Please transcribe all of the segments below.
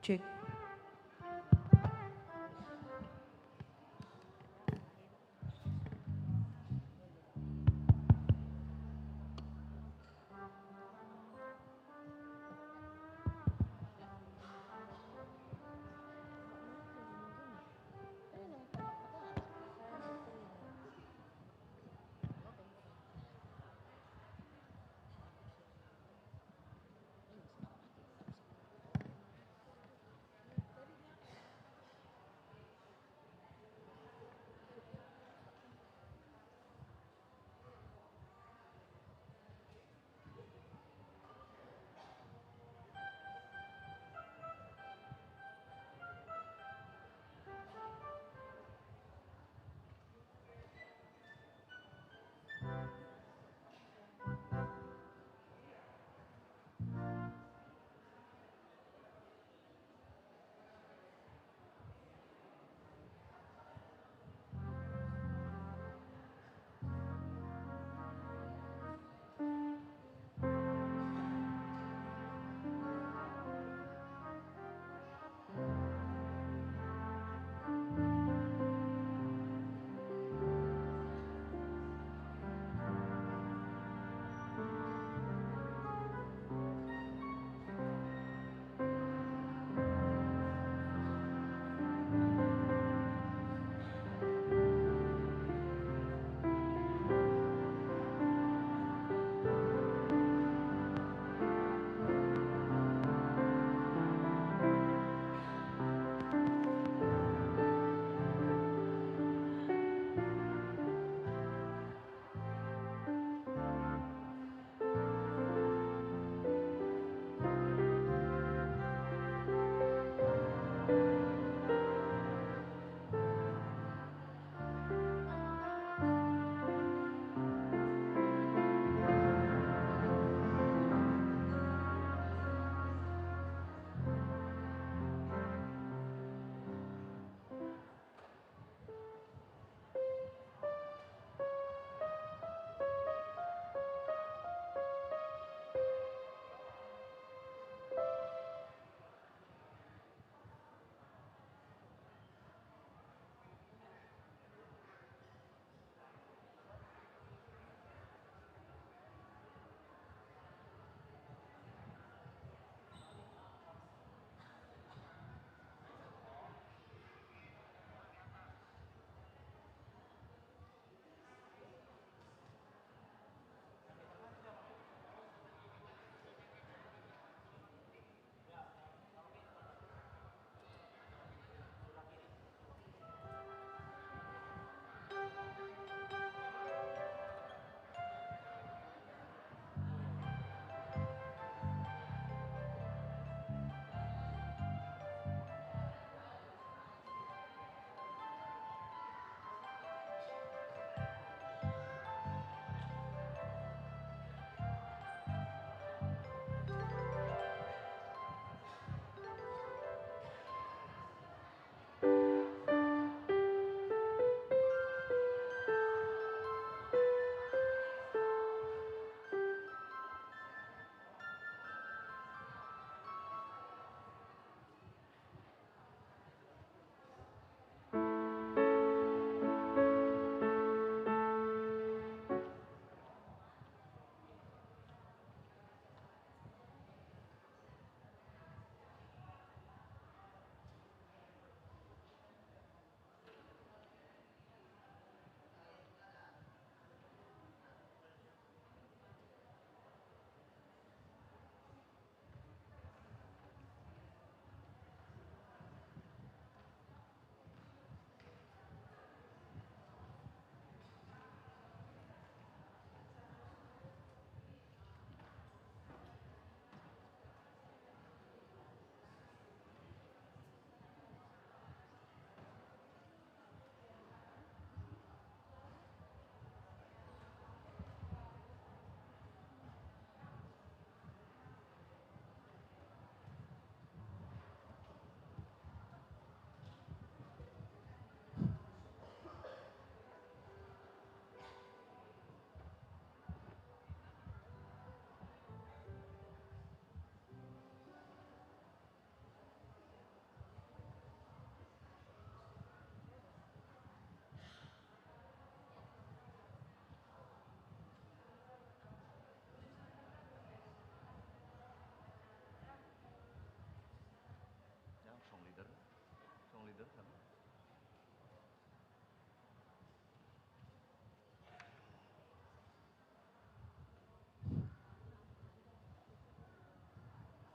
Cek.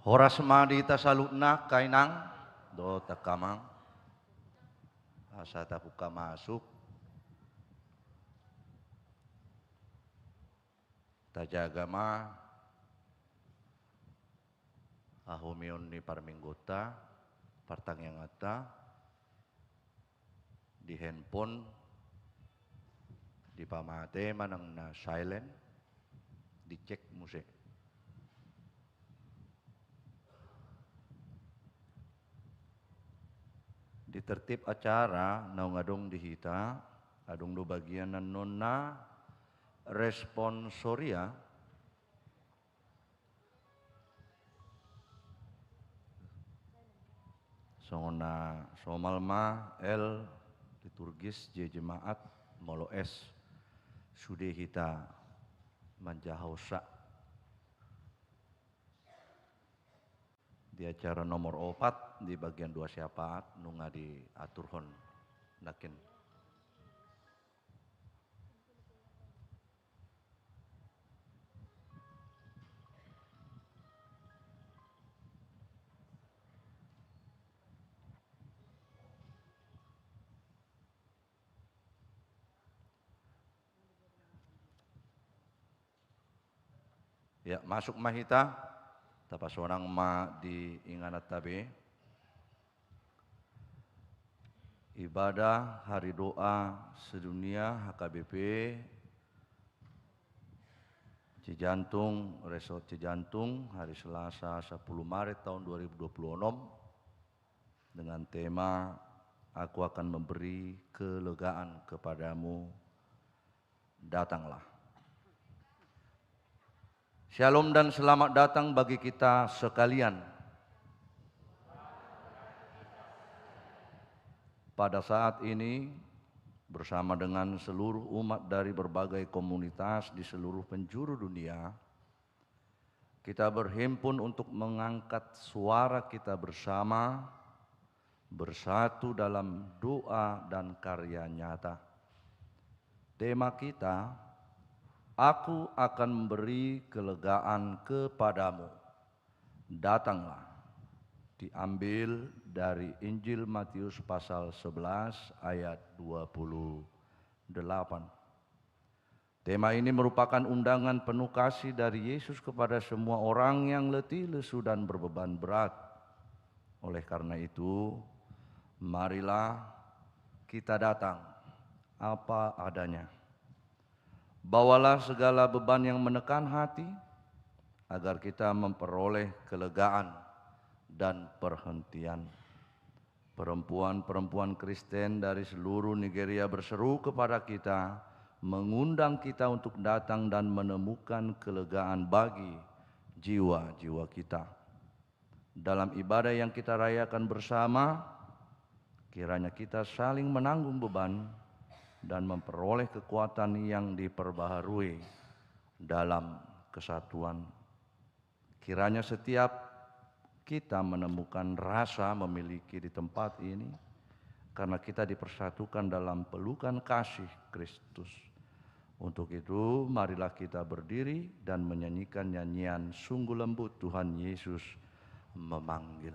Horas madi tasalutna kainang do takamang asa tapuka masuk tajaga ma ahumion ni parminggota partang yang ata di handphone di pamate manang na silent dicek musik di tertib acara naungadong dihita adong do bagian nonna responsoria songona somalma el liturgis je jemaat molo es sudah hita manjahausa di acara nomor 4 di bagian 2 syafaat nunga di aturhon nakin ya masuk mahita tapas orang ma di inganat tabe ibadah hari doa sedunia HKBP Cijantung Resort Cijantung hari Selasa 10 Maret tahun 2026 dengan tema aku akan memberi kelegaan kepadamu datanglah. Shalom dan selamat datang bagi kita sekalian. Pada saat ini bersama dengan seluruh umat dari berbagai komunitas di seluruh penjuru dunia, kita berhimpun untuk mengangkat suara kita bersama, bersatu dalam doa dan karya nyata. Tema kita, aku akan memberi kelegaan kepadamu, datanglah. Diambil dari Injil Matius pasal 11 ayat 28. Tema ini merupakan undangan penuh kasih dari Yesus kepada semua orang yang letih, lesu, dan berbeban berat. Oleh karena itu, marilah kita datang apa adanya. Bawalah segala beban yang menekan hati, agar kita memperoleh kelegaan dan perhentian. Perempuan-perempuan Kristen dari seluruh Nigeria berseru kepada kita, mengundang kita untuk datang dan menemukan kelegaan bagi jiwa-jiwa kita. Dalam ibadah yang kita rayakan bersama, kiranya kita saling menanggung beban dan memperoleh kekuatan yang diperbaharui dalam kesatuan. Kiranya setiap kita menemukan rasa memiliki di tempat ini karena kita dipersatukan dalam pelukan kasih Kristus. Untuk itu, marilah kita berdiri dan menyanyikan nyanyian sungguh lembut Tuhan Yesus memanggil.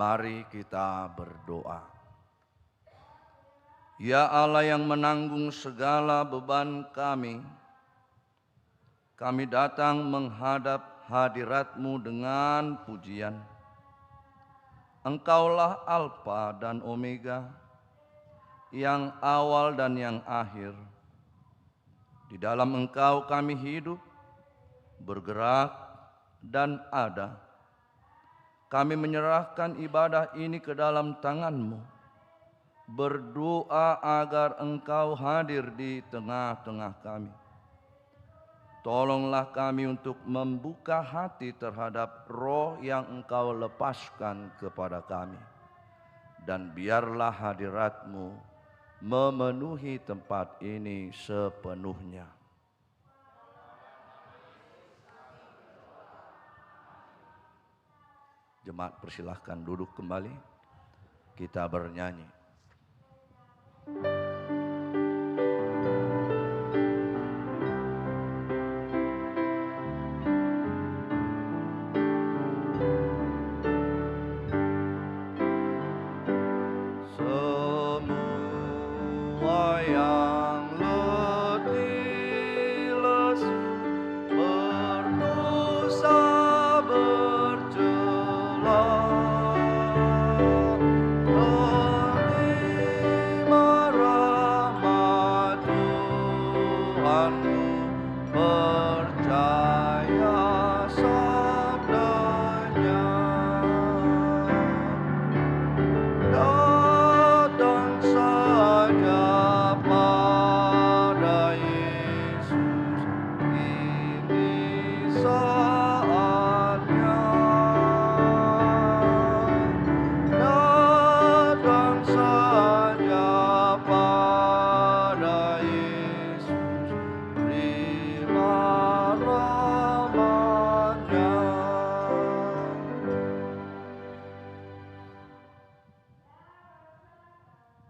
Mari kita berdoa. Ya Allah yang menanggung segala beban kami datang menghadap hadirat-Mu dengan pujian. Engkaulah Alfa dan Omega, yang awal dan yang akhir. Di dalam Engkau kami hidup, bergerak, dan ada. Kami menyerahkan ibadah ini ke dalam tangan-Mu, berdoa agar Engkau hadir di tengah-tengah kami. Tolonglah kami untuk membuka hati terhadap roh yang Engkau lepaskan kepada kami. Dan biarlah hadirat-Mu memenuhi tempat ini sepenuhnya. Jemaat persilahkan duduk kembali, kita bernyanyi.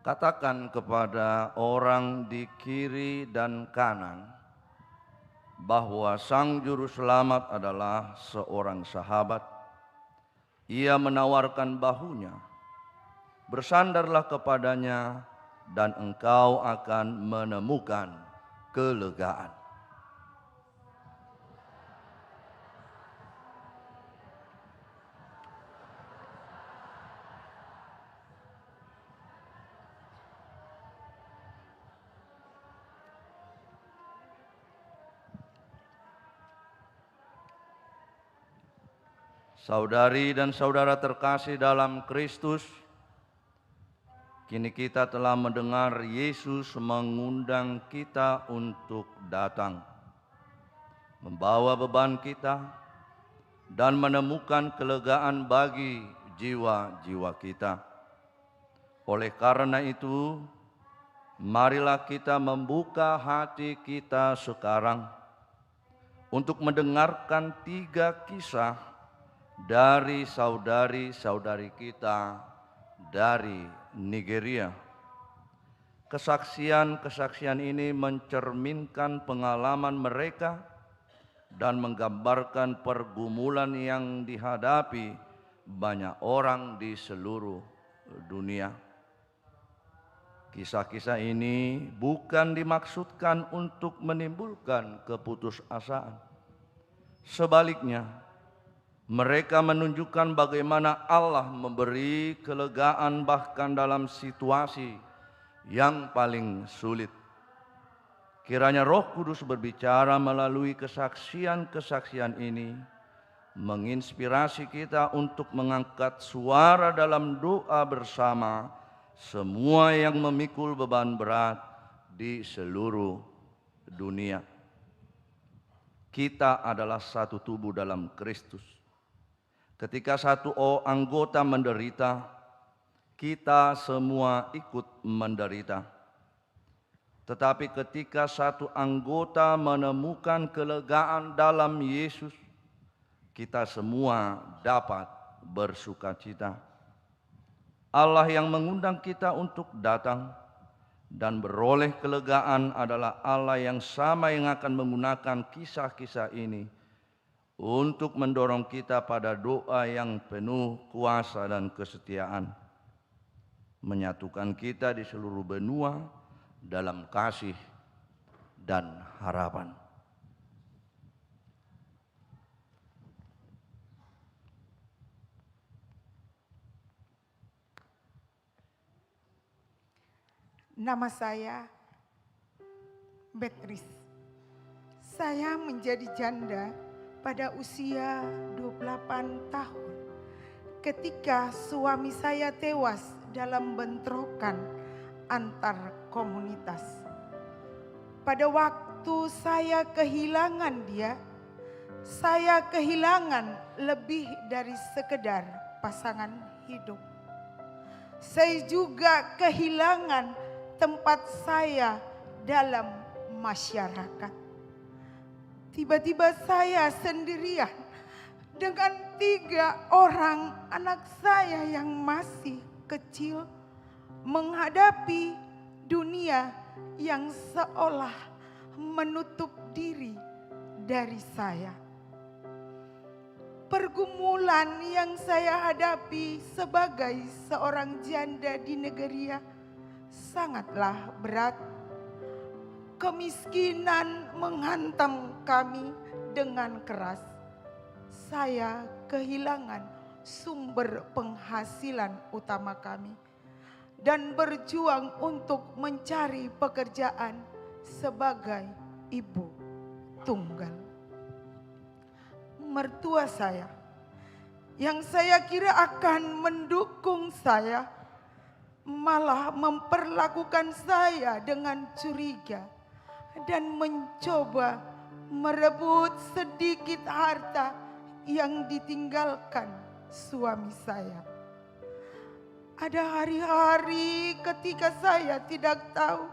Katakan kepada orang di kiri dan kanan bahwa Sang Juru Selamat adalah seorang sahabat. Ia menawarkan bahunya. Bersandarlah kepadanya dan engkau akan menemukan kelegaan. Saudari dan saudara terkasih dalam Kristus, kini kita telah mendengar Yesus mengundang kita untuk datang, membawa beban kita, dan menemukan kelegaan bagi jiwa-jiwa kita. Oleh karena itu, marilah kita membuka hati kita sekarang untuk mendengarkan 3 kisah dari saudari-saudari kita dari Nigeria. Kesaksian-kesaksian ini mencerminkan pengalaman mereka dan menggambarkan pergumulan yang dihadapi banyak orang di seluruh dunia. Kisah-kisah ini bukan dimaksudkan untuk menimbulkan keputusasaan. Sebaliknya, mereka menunjukkan bagaimana Allah memberi kelegaan bahkan dalam situasi yang paling sulit. Kiranya Roh Kudus berbicara melalui kesaksian-kesaksian ini, menginspirasi kita untuk mengangkat suara dalam doa bersama semua yang memikul beban berat di seluruh dunia. Kita adalah satu tubuh dalam Kristus. Ketika satu anggota menderita, kita semua ikut menderita. Tetapi ketika satu anggota menemukan kelegaan dalam Yesus, kita semua dapat bersukacita. Allah yang mengundang kita untuk datang dan beroleh kelegaan adalah Allah yang sama yang akan menggunakan kisah-kisah ini untuk mendorong kita pada doa yang penuh kuasa dan kesetiaan, menyatukan kita di seluruh benua dalam kasih dan harapan. Nama saya Beatrice. Saya menjadi janda pada usia 28 tahun ketika suami saya tewas dalam bentrokan antar komunitas. Pada waktu saya kehilangan dia, saya kehilangan lebih dari sekedar pasangan hidup. Saya juga kehilangan tempat saya dalam masyarakat. Tiba-tiba saya sendirian dengan 3 orang anak saya yang masih kecil menghadapi dunia yang seolah menutup diri dari saya. Pergumulan yang saya hadapi sebagai seorang janda di Negeria sangatlah berat. Kemiskinan menghantam kami dengan keras. Saya kehilangan sumber penghasilan utama kami dan berjuang untuk mencari pekerjaan sebagai ibu tunggal. Mertua saya yang saya kira akan mendukung saya malah memperlakukan saya dengan curiga dan mencoba merebut sedikit harta yang ditinggalkan suami saya. Ada hari-hari ketika saya tidak tahu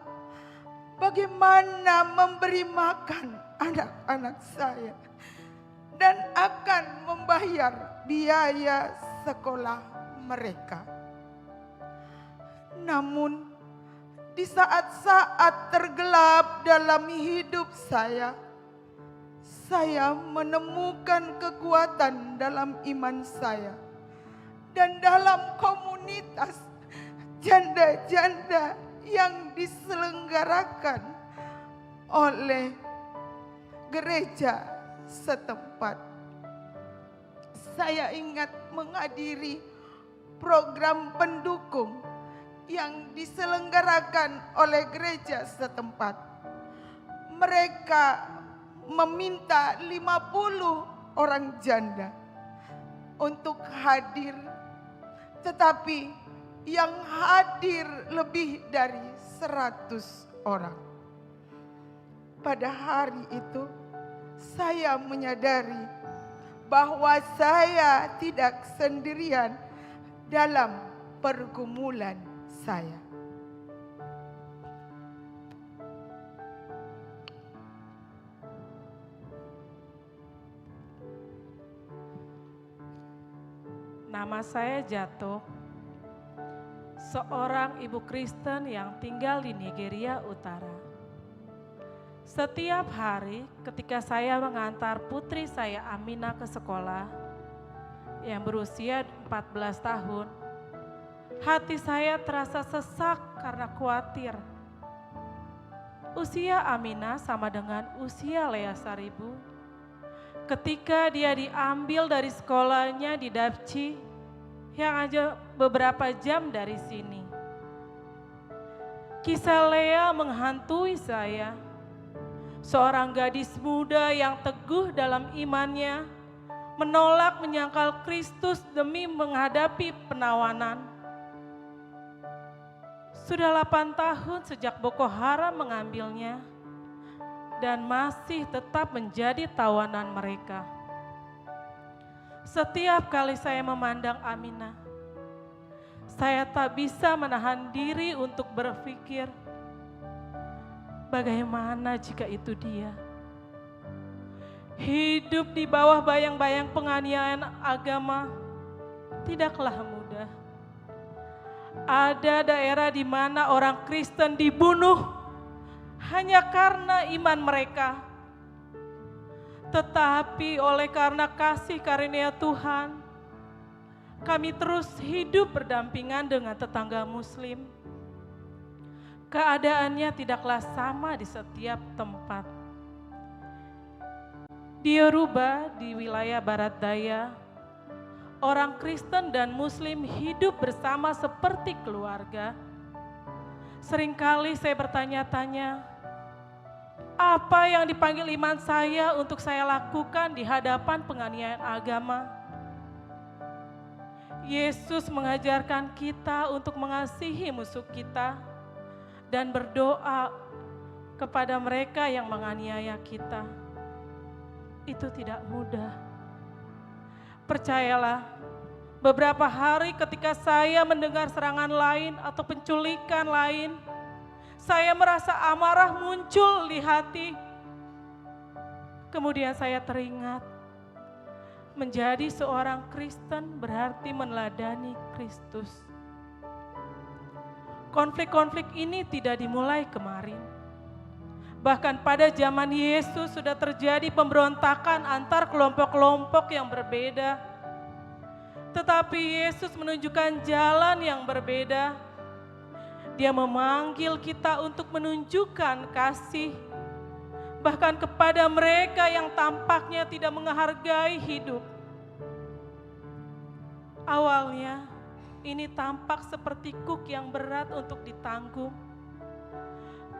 bagaimana memberi makan anak-anak saya dan akan membayar biaya sekolah mereka. Namun di saat-saat tergelap dalam hidup saya menemukan kekuatan dalam iman saya dan dalam komunitas janda-janda yang diselenggarakan oleh gereja setempat. Saya ingat menghadiri program pendukung yang diselenggarakan oleh gereja setempat. Mereka meminta 50 orang janda untuk hadir, tetapi yang hadir lebih dari 100 orang. Pada hari itu saya menyadari bahwa saya tidak sendirian dalam pergumulan saya. Nama saya Jato, seorang ibu Kristen yang tinggal di Nigeria Utara. Setiap hari ketika saya mengantar putri saya Amina ke sekolah yang berusia 14 tahun, hati saya terasa sesak karena khawatir. Usia Amina sama dengan usia Lea Saribu. Ketika dia diambil dari sekolahnya di Dapci yang aja beberapa jam dari sini. Kisah Lea menghantui saya. Seorang gadis muda yang teguh dalam imannya, menolak menyangkal Kristus demi menghadapi penawanan. Sudah 8 tahun sejak Boko Haram mengambilnya dan masih tetap menjadi tawanan mereka. Setiap kali saya memandang Amina, saya tak bisa menahan diri untuk berpikir, bagaimana jika itu dia? Hidup di bawah bayang-bayang penganiayaan agama tidaklah mudah. Ada daerah di mana orang Kristen dibunuh hanya karena iman mereka. Tetapi oleh karena kasih karunia Tuhan, kami terus hidup berdampingan dengan tetangga Muslim. Keadaannya tidaklah sama di setiap tempat. Di Yoruba, di wilayah Barat Daya, orang Kristen dan Muslim hidup bersama seperti keluarga. Seringkali saya bertanya-tanya, apa yang dipanggil iman saya untuk saya lakukan di hadapan penganiayaan agama? Yesus mengajarkan kita untuk mengasihi musuh kita dan berdoa kepada mereka yang menganiaya kita. Itu tidak mudah. Percayalah, beberapa hari ketika saya mendengar serangan lain atau penculikan lain, saya merasa amarah muncul di hati. Kemudian saya teringat, menjadi seorang Kristen berarti meneladani Kristus. Konflik-konflik ini tidak dimulai kemarin. Bahkan pada zaman Yesus sudah terjadi pemberontakan antar kelompok-kelompok yang berbeda. Tetapi Yesus menunjukkan jalan yang berbeda. Dia memanggil kita untuk menunjukkan kasih, bahkan kepada mereka yang tampaknya tidak menghargai hidup. Awalnya, ini tampak seperti kuk yang berat untuk ditanggung.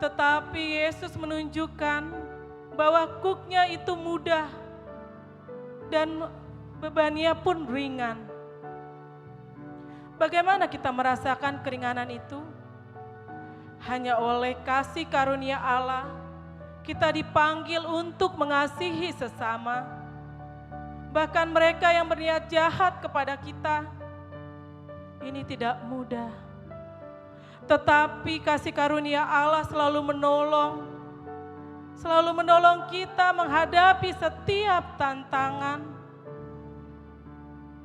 Tetapi Yesus menunjukkan bahwa kuknya itu mudah dan bebannya pun ringan. Bagaimana kita merasakan keringanan itu? Hanya oleh kasih karunia Allah, kita dipanggil untuk mengasihi sesama. Bahkan mereka yang berniat jahat kepada kita, ini tidak mudah. Tetapi kasih karunia Allah selalu menolong kita menghadapi setiap tantangan.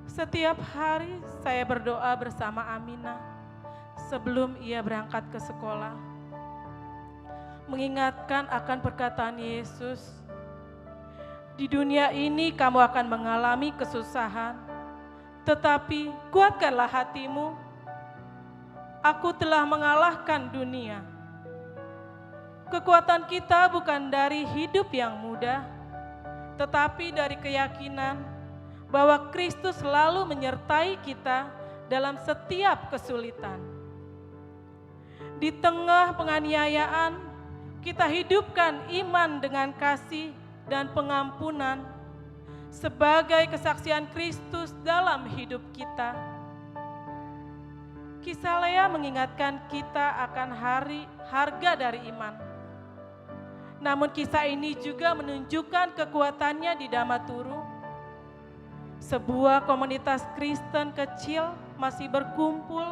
Setiap hari saya berdoa bersama Amina sebelum ia berangkat ke sekolah, mengingatkan akan perkataan Yesus, di dunia ini kamu akan mengalami kesusahan, tetapi kuatkanlah hatimu. Aku telah mengalahkan dunia. Kekuatan kita bukan dari hidup yang mudah, tetapi dari keyakinan bahwa Kristus selalu menyertai kita dalam setiap kesulitan. Di tengah penganiayaan, kita hidupkan iman dengan kasih dan pengampunan sebagai kesaksian Kristus dalam hidup kita. Kisah Lea mengingatkan kita akan harga dari iman. Namun kisah ini juga menunjukkan kekuatannya di Damaturu. Sebuah komunitas Kristen kecil masih berkumpul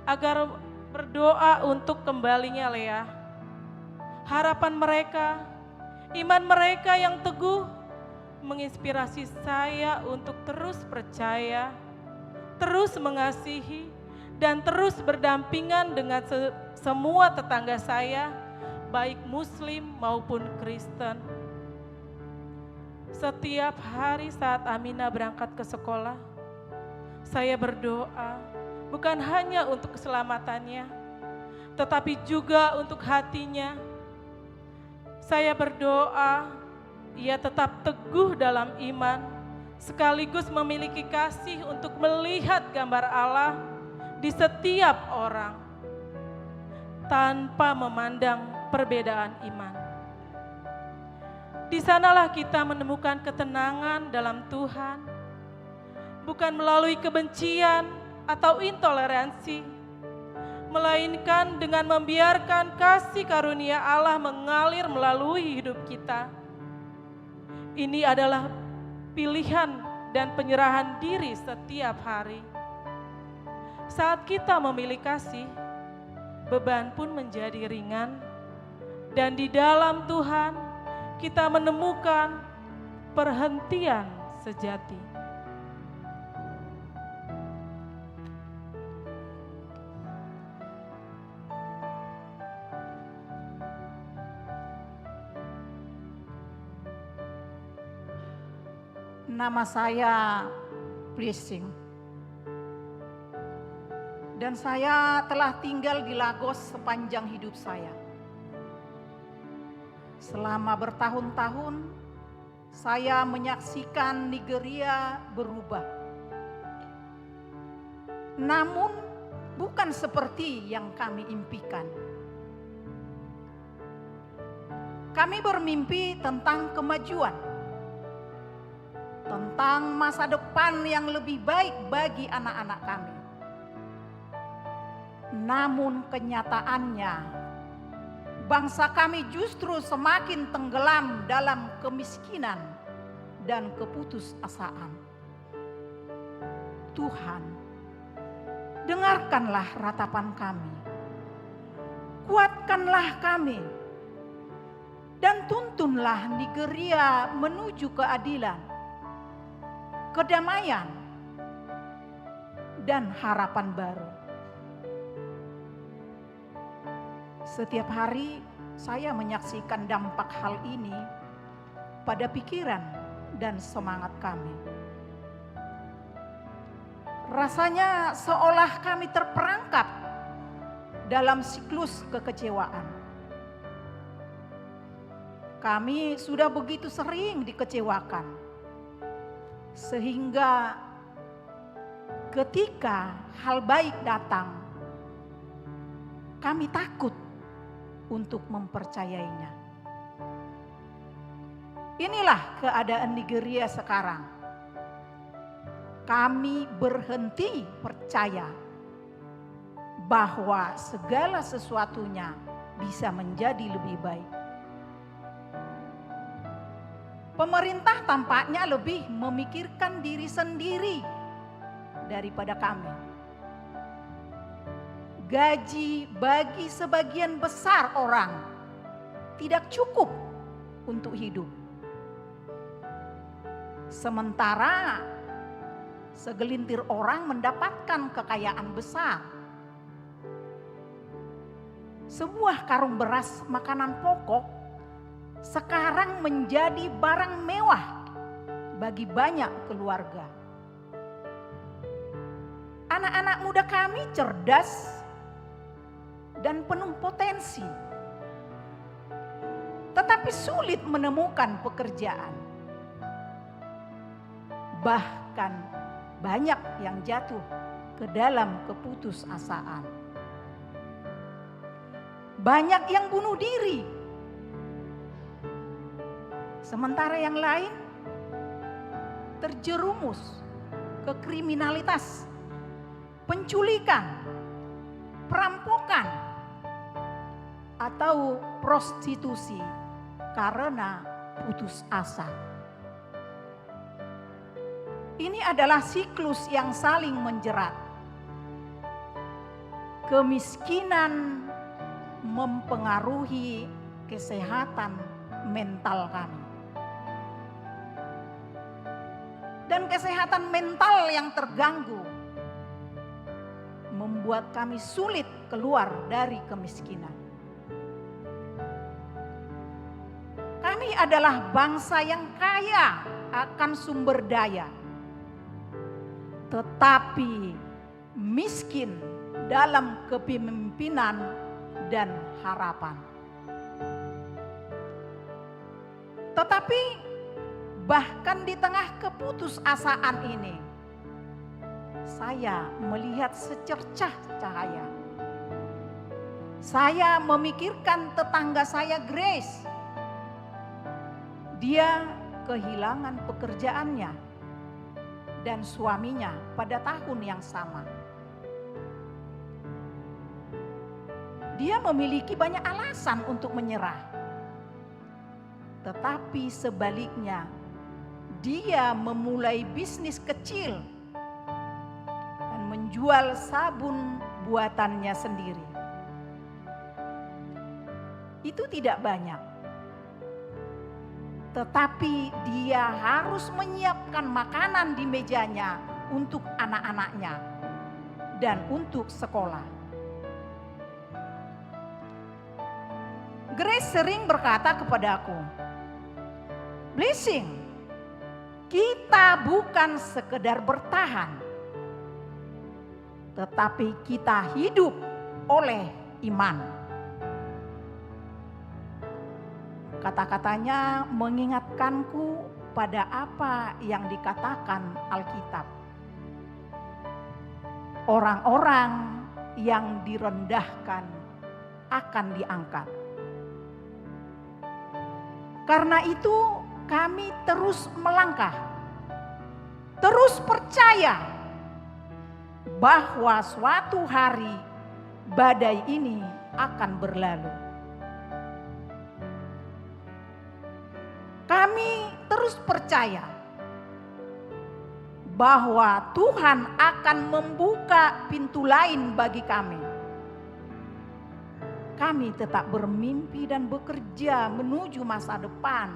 agar berdoa untuk kembalinya Lea. Harapan mereka, iman mereka yang teguh menginspirasi saya untuk terus percaya, terus mengasihi, dan terus berdampingan dengan semua tetangga saya, baik Muslim maupun Kristen. Setiap hari saat Amina berangkat ke sekolah, saya berdoa bukan hanya untuk keselamatannya, tetapi juga untuk hatinya. Saya berdoa ia tetap teguh dalam iman, sekaligus memiliki kasih untuk melihat gambar Allah di setiap orang, tanpa memandang perbedaan iman. Di sanalah kita menemukan ketenangan dalam Tuhan, bukan melalui kebencian atau intoleransi, melainkan dengan membiarkan kasih karunia Allah mengalir melalui hidup kita. Ini adalah pilihan dan penyerahan diri setiap hari. Saat kita memilih kasih, beban pun menjadi ringan, dan di dalam Tuhan kita menemukan perhentian sejati. Nama saya Blessing. Dan saya telah tinggal di Lagos sepanjang hidup saya. Selama bertahun-tahun, saya menyaksikan Nigeria berubah. Namun, bukan seperti yang kami impikan. Kami bermimpi tentang kemajuan, tentang masa depan yang lebih baik bagi anak-anak kami. Namun kenyataannya, bangsa kami justru semakin tenggelam dalam kemiskinan dan keputusasaan. Tuhan, dengarkanlah ratapan kami, kuatkanlah kami, dan tuntunlah Nigeria menuju keadilan, kedamaian, dan harapan baru. Setiap hari saya menyaksikan dampak hal ini pada pikiran dan semangat kami. Rasanya seolah kami terperangkap dalam siklus kekecewaan. Kami sudah begitu sering dikecewakan, sehingga ketika hal baik datang, kami takut untuk mempercayainya. Inilah keadaan Nigeria sekarang. Kami berhenti percaya bahwa segala sesuatunya bisa menjadi lebih baik. Pemerintah tampaknya lebih memikirkan diri sendiri daripada kami. Gaji bagi sebagian besar orang tidak cukup untuk hidup. Sementara segelintir orang mendapatkan kekayaan besar. Sebuah karung beras makanan pokok sekarang menjadi barang mewah bagi banyak keluarga. Anak-anak muda kami cerdas dan penuh potensi, tetapi sulit menemukan pekerjaan. Bahkan banyak yang jatuh ke dalam keputusasaan. Banyak yang bunuh diri, sementara yang lain terjerumus ke kriminalitas, penculikan, perampokan, atau prostitusi karena putus asa. Ini adalah siklus yang saling menjerat. Kemiskinan mempengaruhi kesehatan mental kami. Dan kesehatan mental yang terganggu membuat kami sulit keluar dari kemiskinan. Kami adalah bangsa yang kaya akan sumber daya, tetapi miskin dalam kepemimpinan dan harapan. Tetapi bahkan di tengah keputusasaan ini, saya melihat secercah cahaya. Saya memikirkan tetangga saya Grace. Dia kehilangan pekerjaannya dan suaminya pada tahun yang sama. Dia memiliki banyak alasan untuk menyerah. Tetapi sebaliknya, dia memulai bisnis kecil dan menjual sabun buatannya sendiri. Itu tidak banyak. Tetapi dia harus menyiapkan makanan di mejanya untuk anak-anaknya dan untuk sekolah. Grace sering berkata kepada aku, Blessing, kita bukan sekedar bertahan, tetapi kita hidup oleh iman. Kata-katanya mengingatkanku pada apa yang dikatakan Alkitab. Orang-orang yang direndahkan akan diangkat. Karena itu kami terus melangkah, terus percaya bahwa suatu hari badai ini akan berlalu. Kami terus percaya bahwa Tuhan akan membuka pintu lain bagi kami. Kami tetap bermimpi dan bekerja menuju masa depan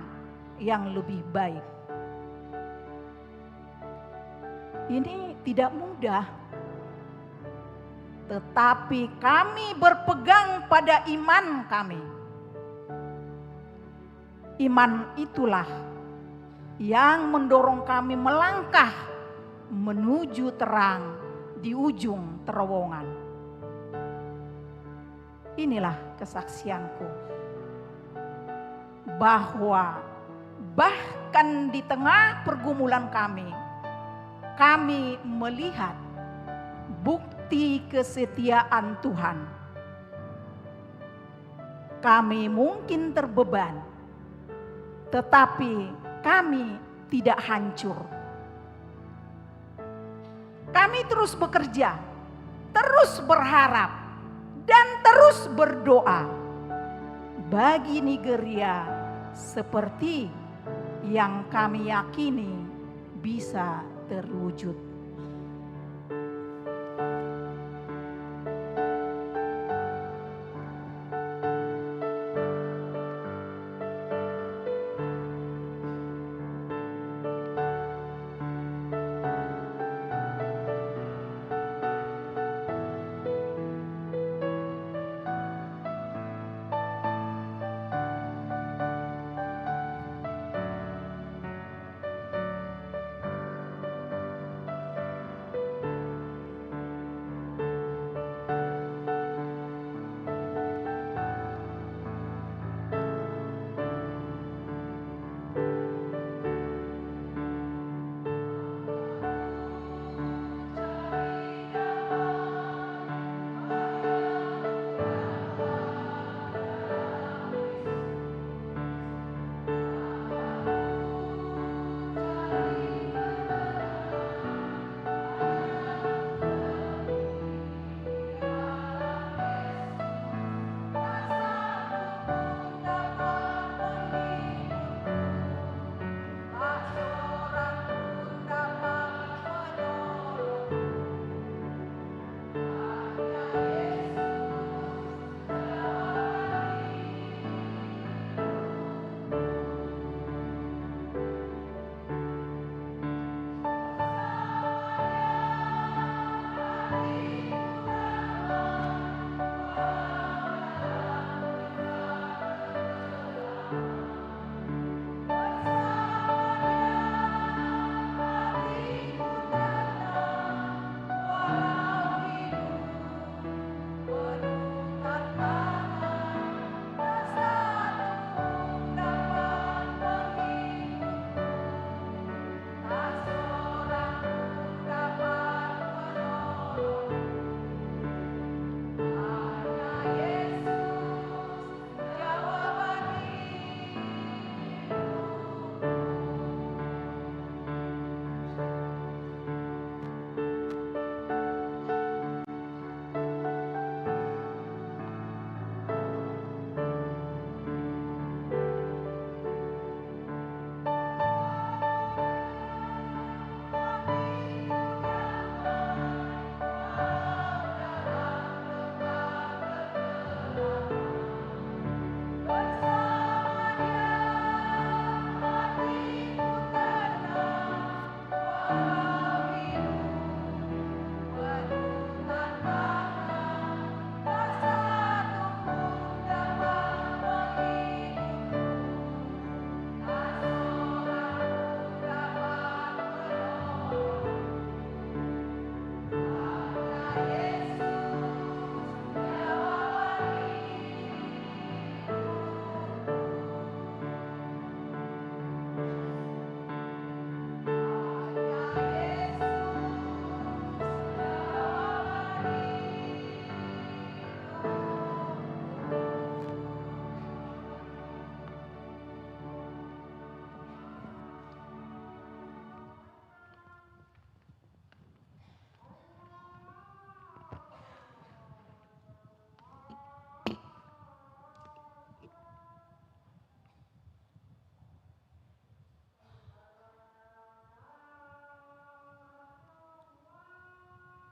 yang lebih baik. Ini tidak mudah, tetapi kami berpegang pada iman kami. Iman itulah yang mendorong kami melangkah menuju terang di ujung terowongan. Inilah kesaksianku, bahwa bahkan di tengah pergumulan kami melihat bukti kesetiaan Tuhan. Kami mungkin terbeban, tetapi kami tidak hancur. Kami terus bekerja, terus berharap, dan terus berdoa bagi Nigeria seperti yang kami yakini bisa terwujud.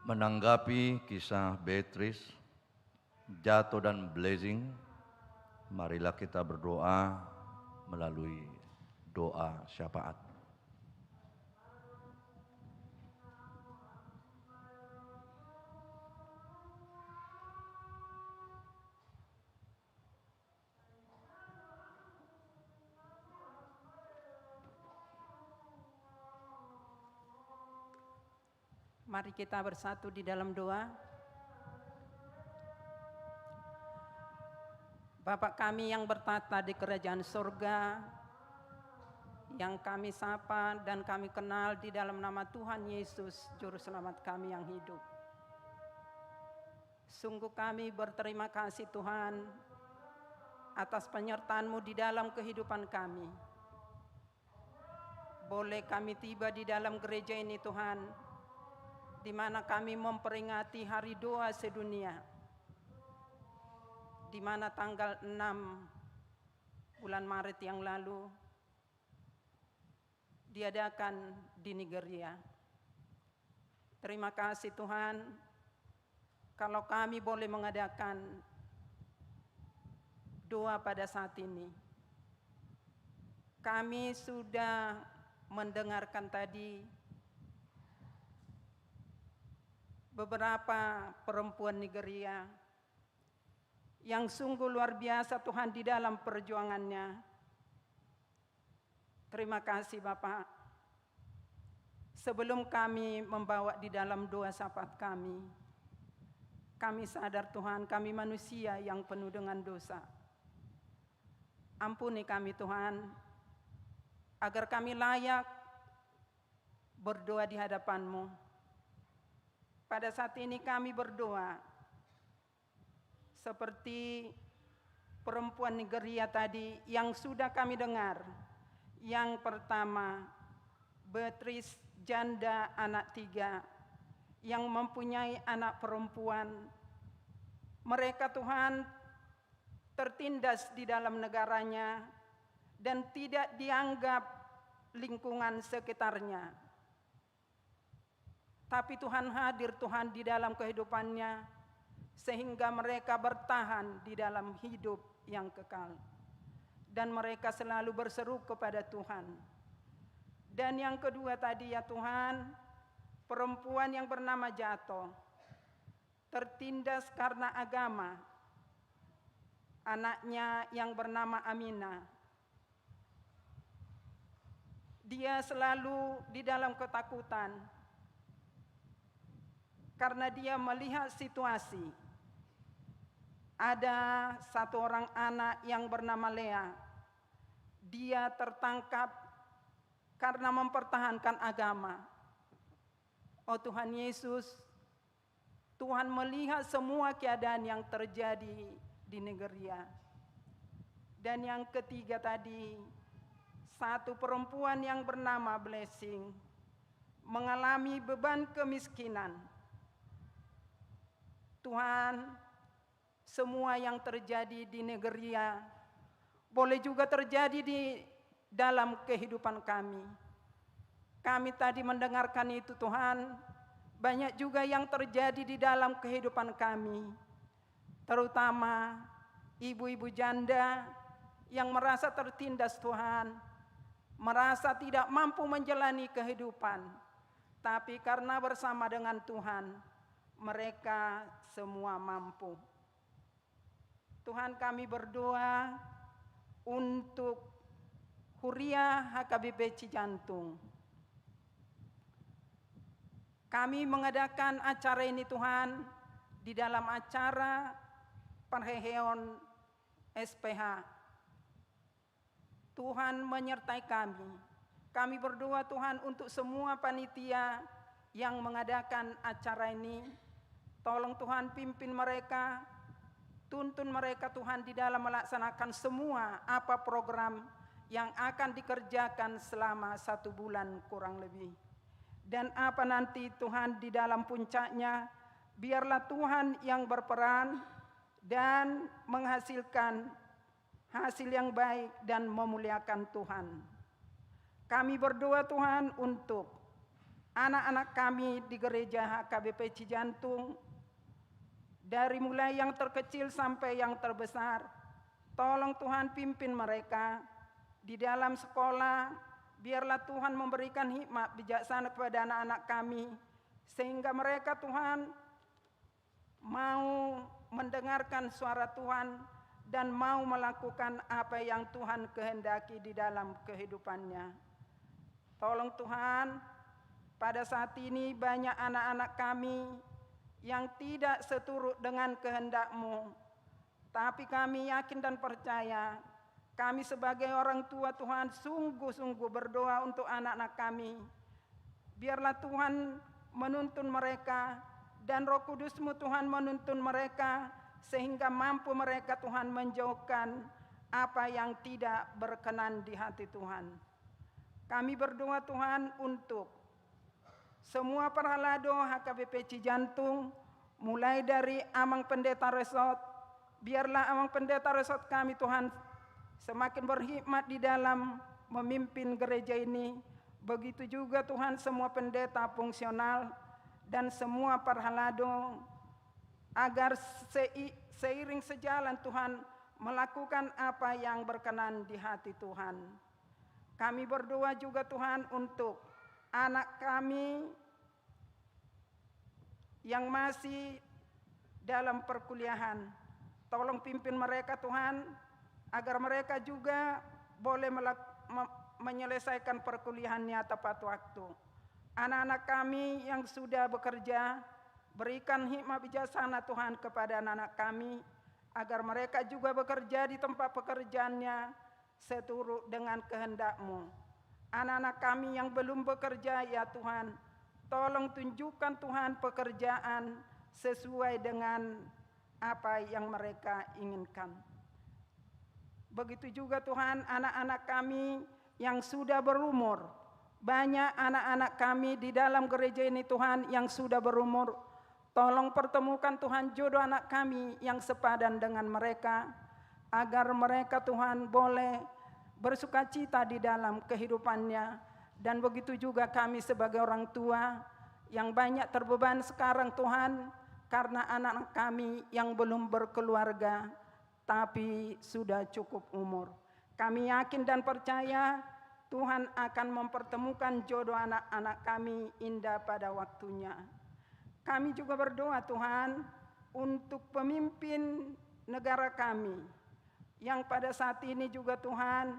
Menanggapi kisah Beatrice, Jato dan Blessing, marilah kita berdoa melalui doa syafaat. Mari kita bersatu di dalam doa. Bapa kami yang bertata di kerajaan surga, yang kami sapa dan kami kenal di dalam nama Tuhan Yesus, Juru Selamat kami yang hidup. Sungguh kami berterima kasih Tuhan atas penyertaan-Mu di dalam kehidupan kami. Boleh kami tiba di dalam gereja ini Tuhan, di mana kami memperingati hari doa sedunia, di mana tanggal 6 bulan Maret yang lalu diadakan di Nigeria. Terima kasih Tuhan, kalau kami boleh mengadakan doa pada saat ini. Kami sudah mendengarkan tadi beberapa perempuan Nigeria yang sungguh luar biasa Tuhan di dalam perjuangannya. Terima kasih Bapak. Sebelum kami membawa di dalam doa syafaat kami sadar Tuhan kami manusia yang penuh dengan dosa. Ampuni kami Tuhan, agar kami layak berdoa di hadapan-Mu. Pada saat ini kami berdoa seperti perempuan Nigeria tadi yang sudah kami dengar. Yang pertama, Beatrice janda anak 3 yang mempunyai anak perempuan. Mereka Tuhan tertindas di dalam negaranya dan tidak dianggap lingkungan sekitarnya. Tapi Tuhan hadir Tuhan di dalam kehidupannya sehingga mereka bertahan di dalam hidup yang kekal. Dan mereka selalu berseru kepada Tuhan. Dan yang kedua tadi ya Tuhan, perempuan yang bernama Jato tertindas karena agama. Anaknya yang bernama Amina. Dia selalu di dalam ketakutan. Karena dia melihat situasi. Ada satu orang anak yang bernama Lea. Dia tertangkap karena mempertahankan agama. Oh Tuhan Yesus, Tuhan melihat semua keadaan yang terjadi di Nigeria. Dan yang ketiga tadi, satu perempuan yang bernama Blessing mengalami beban kemiskinan. Tuhan, semua yang terjadi di Nigeria boleh juga terjadi di dalam kehidupan kami. Kami tadi mendengarkan itu Tuhan, banyak juga yang terjadi di dalam kehidupan kami. Terutama ibu-ibu janda yang merasa tertindas Tuhan, merasa tidak mampu menjalani kehidupan. Tapi karena bersama dengan Tuhan, mereka semua mampu. Tuhan kami berdoa untuk Huria HKBP Cijantung. Kami mengadakan acara ini Tuhan di dalam acara Perheheon SPH. Tuhan menyertai kami. Kami berdoa Tuhan untuk semua panitia yang mengadakan acara ini. Tolong Tuhan pimpin mereka, tuntun mereka Tuhan di dalam melaksanakan semua apa program yang akan dikerjakan selama 1 bulan kurang lebih. Dan apa nanti Tuhan di dalam puncaknya, biarlah Tuhan yang berperan dan menghasilkan hasil yang baik dan memuliakan Tuhan. Kami berdoa Tuhan untuk anak-anak kami di gereja HKBP Cijantung, dari mulai yang terkecil sampai yang terbesar. Tolong Tuhan pimpin mereka di dalam sekolah. Biarlah Tuhan memberikan hikmat bijaksana kepada anak-anak kami, sehingga mereka Tuhan mau mendengarkan suara Tuhan dan mau melakukan apa yang Tuhan kehendaki di dalam kehidupannya. Tolong Tuhan, pada saat ini banyak anak-anak kami yang tidak seturut dengan kehendak-Mu. Tapi kami yakin dan percaya, kami sebagai orang tua Tuhan sungguh-sungguh berdoa untuk anak-anak kami. Biarlah Tuhan menuntun mereka dan Roh Kudus-Mu Tuhan menuntun mereka, sehingga mampu mereka Tuhan menjauhkan apa yang tidak berkenan di hati Tuhan. Kami berdoa Tuhan untuk semua perhalado HKBP Cijantung, mulai dari Amang Pendeta Resort. Biarlah Amang Pendeta Resort kami Tuhan semakin berhikmat di dalam memimpin gereja ini. Begitu juga Tuhan semua pendeta fungsional dan semua perhalado, agar seiring sejalan Tuhan melakukan apa yang berkenan di hati Tuhan. Kami berdoa juga Tuhan untuk anak kami yang masih dalam perkuliahan. Tolong pimpin mereka Tuhan, agar mereka juga boleh menyelesaikan perkuliahannya tepat waktu. Anak-anak kami yang sudah bekerja, berikan hikmat bijaksana Tuhan kepada anak-anak kami, agar mereka juga bekerja di tempat pekerjaannya seturut dengan kehendak-Mu. Anak-anak kami yang belum bekerja ya Tuhan, tolong tunjukkan Tuhan pekerjaan sesuai dengan apa yang mereka inginkan. Begitu juga Tuhan anak-anak kami yang sudah berumur. Banyak anak-anak kami di dalam gereja ini Tuhan yang sudah berumur. Tolong pertemukan Tuhan jodoh anak kami yang sepadan dengan mereka, agar mereka Tuhan boleh bersukacita di dalam kehidupannya. Dan begitu juga kami sebagai orang tua yang banyak terbeban sekarang Tuhan, karena anak-anak kami yang belum berkeluarga tapi sudah cukup umur. Kami yakin dan percaya Tuhan akan mempertemukan jodoh anak-anak kami indah pada waktunya. Kami juga berdoa Tuhan untuk pemimpin negara kami, yang pada saat ini juga Tuhan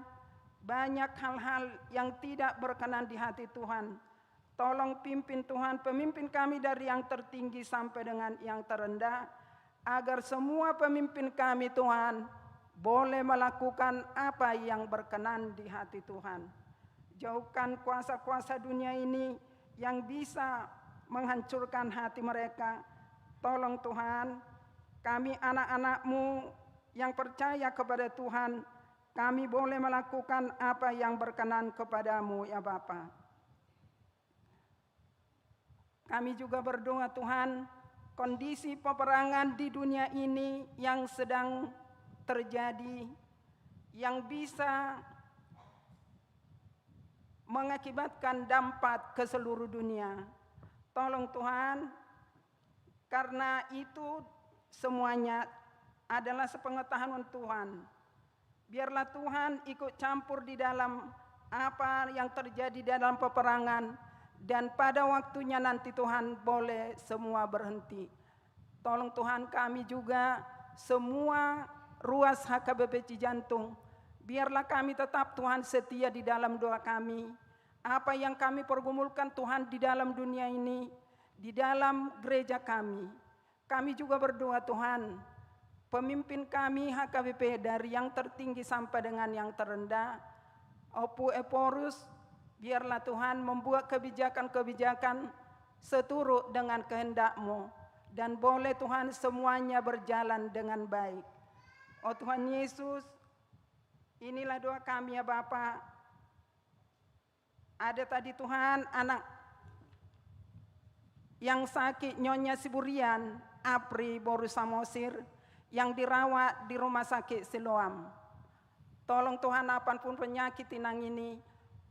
banyak hal-hal yang tidak berkenan di hati Tuhan. Tolong pimpin Tuhan pemimpin kami dari yang tertinggi sampai dengan yang terendah, agar semua pemimpin kami Tuhan boleh melakukan apa yang berkenan di hati Tuhan. Jauhkan kuasa-kuasa dunia ini yang bisa menghancurkan hati mereka. Tolong Tuhan, kami anak-anak-Mu yang percaya kepada Tuhan, kami boleh melakukan apa yang berkenan kepada-Mu ya Bapa. Kami juga berdoa Tuhan, kondisi peperangan di dunia ini yang sedang terjadi, yang bisa mengakibatkan dampak ke seluruh dunia. Tolong Tuhan, karena itu semuanya adalah sepengetahuan Tuhan. Biarlah Tuhan ikut campur di dalam apa yang terjadi dalam peperangan, dan pada waktunya nanti Tuhan boleh semua berhenti. Tolong Tuhan kami juga semua ruas HKBP Cijantung, biarlah kami tetap Tuhan setia di dalam doa kami. Apa yang kami pergumulkan Tuhan di dalam dunia ini, di dalam gereja kami. Kami juga berdoa Tuhan, pemimpin kami HKBP dari yang tertinggi sampai dengan yang terendah, Opu Eporus, biarlah Tuhan membuat kebijakan-kebijakan seturut dengan kehendak-Mu, dan boleh Tuhan semuanya berjalan dengan baik. Oh Tuhan Yesus, inilah doa kami ya Bapa. Ada tadi Tuhan anak yang sakit, Nyonya Siburian Apri Boru Samosir, yang dirawat di rumah sakit Siloam. Tolong Tuhan apapun penyakit inang ini,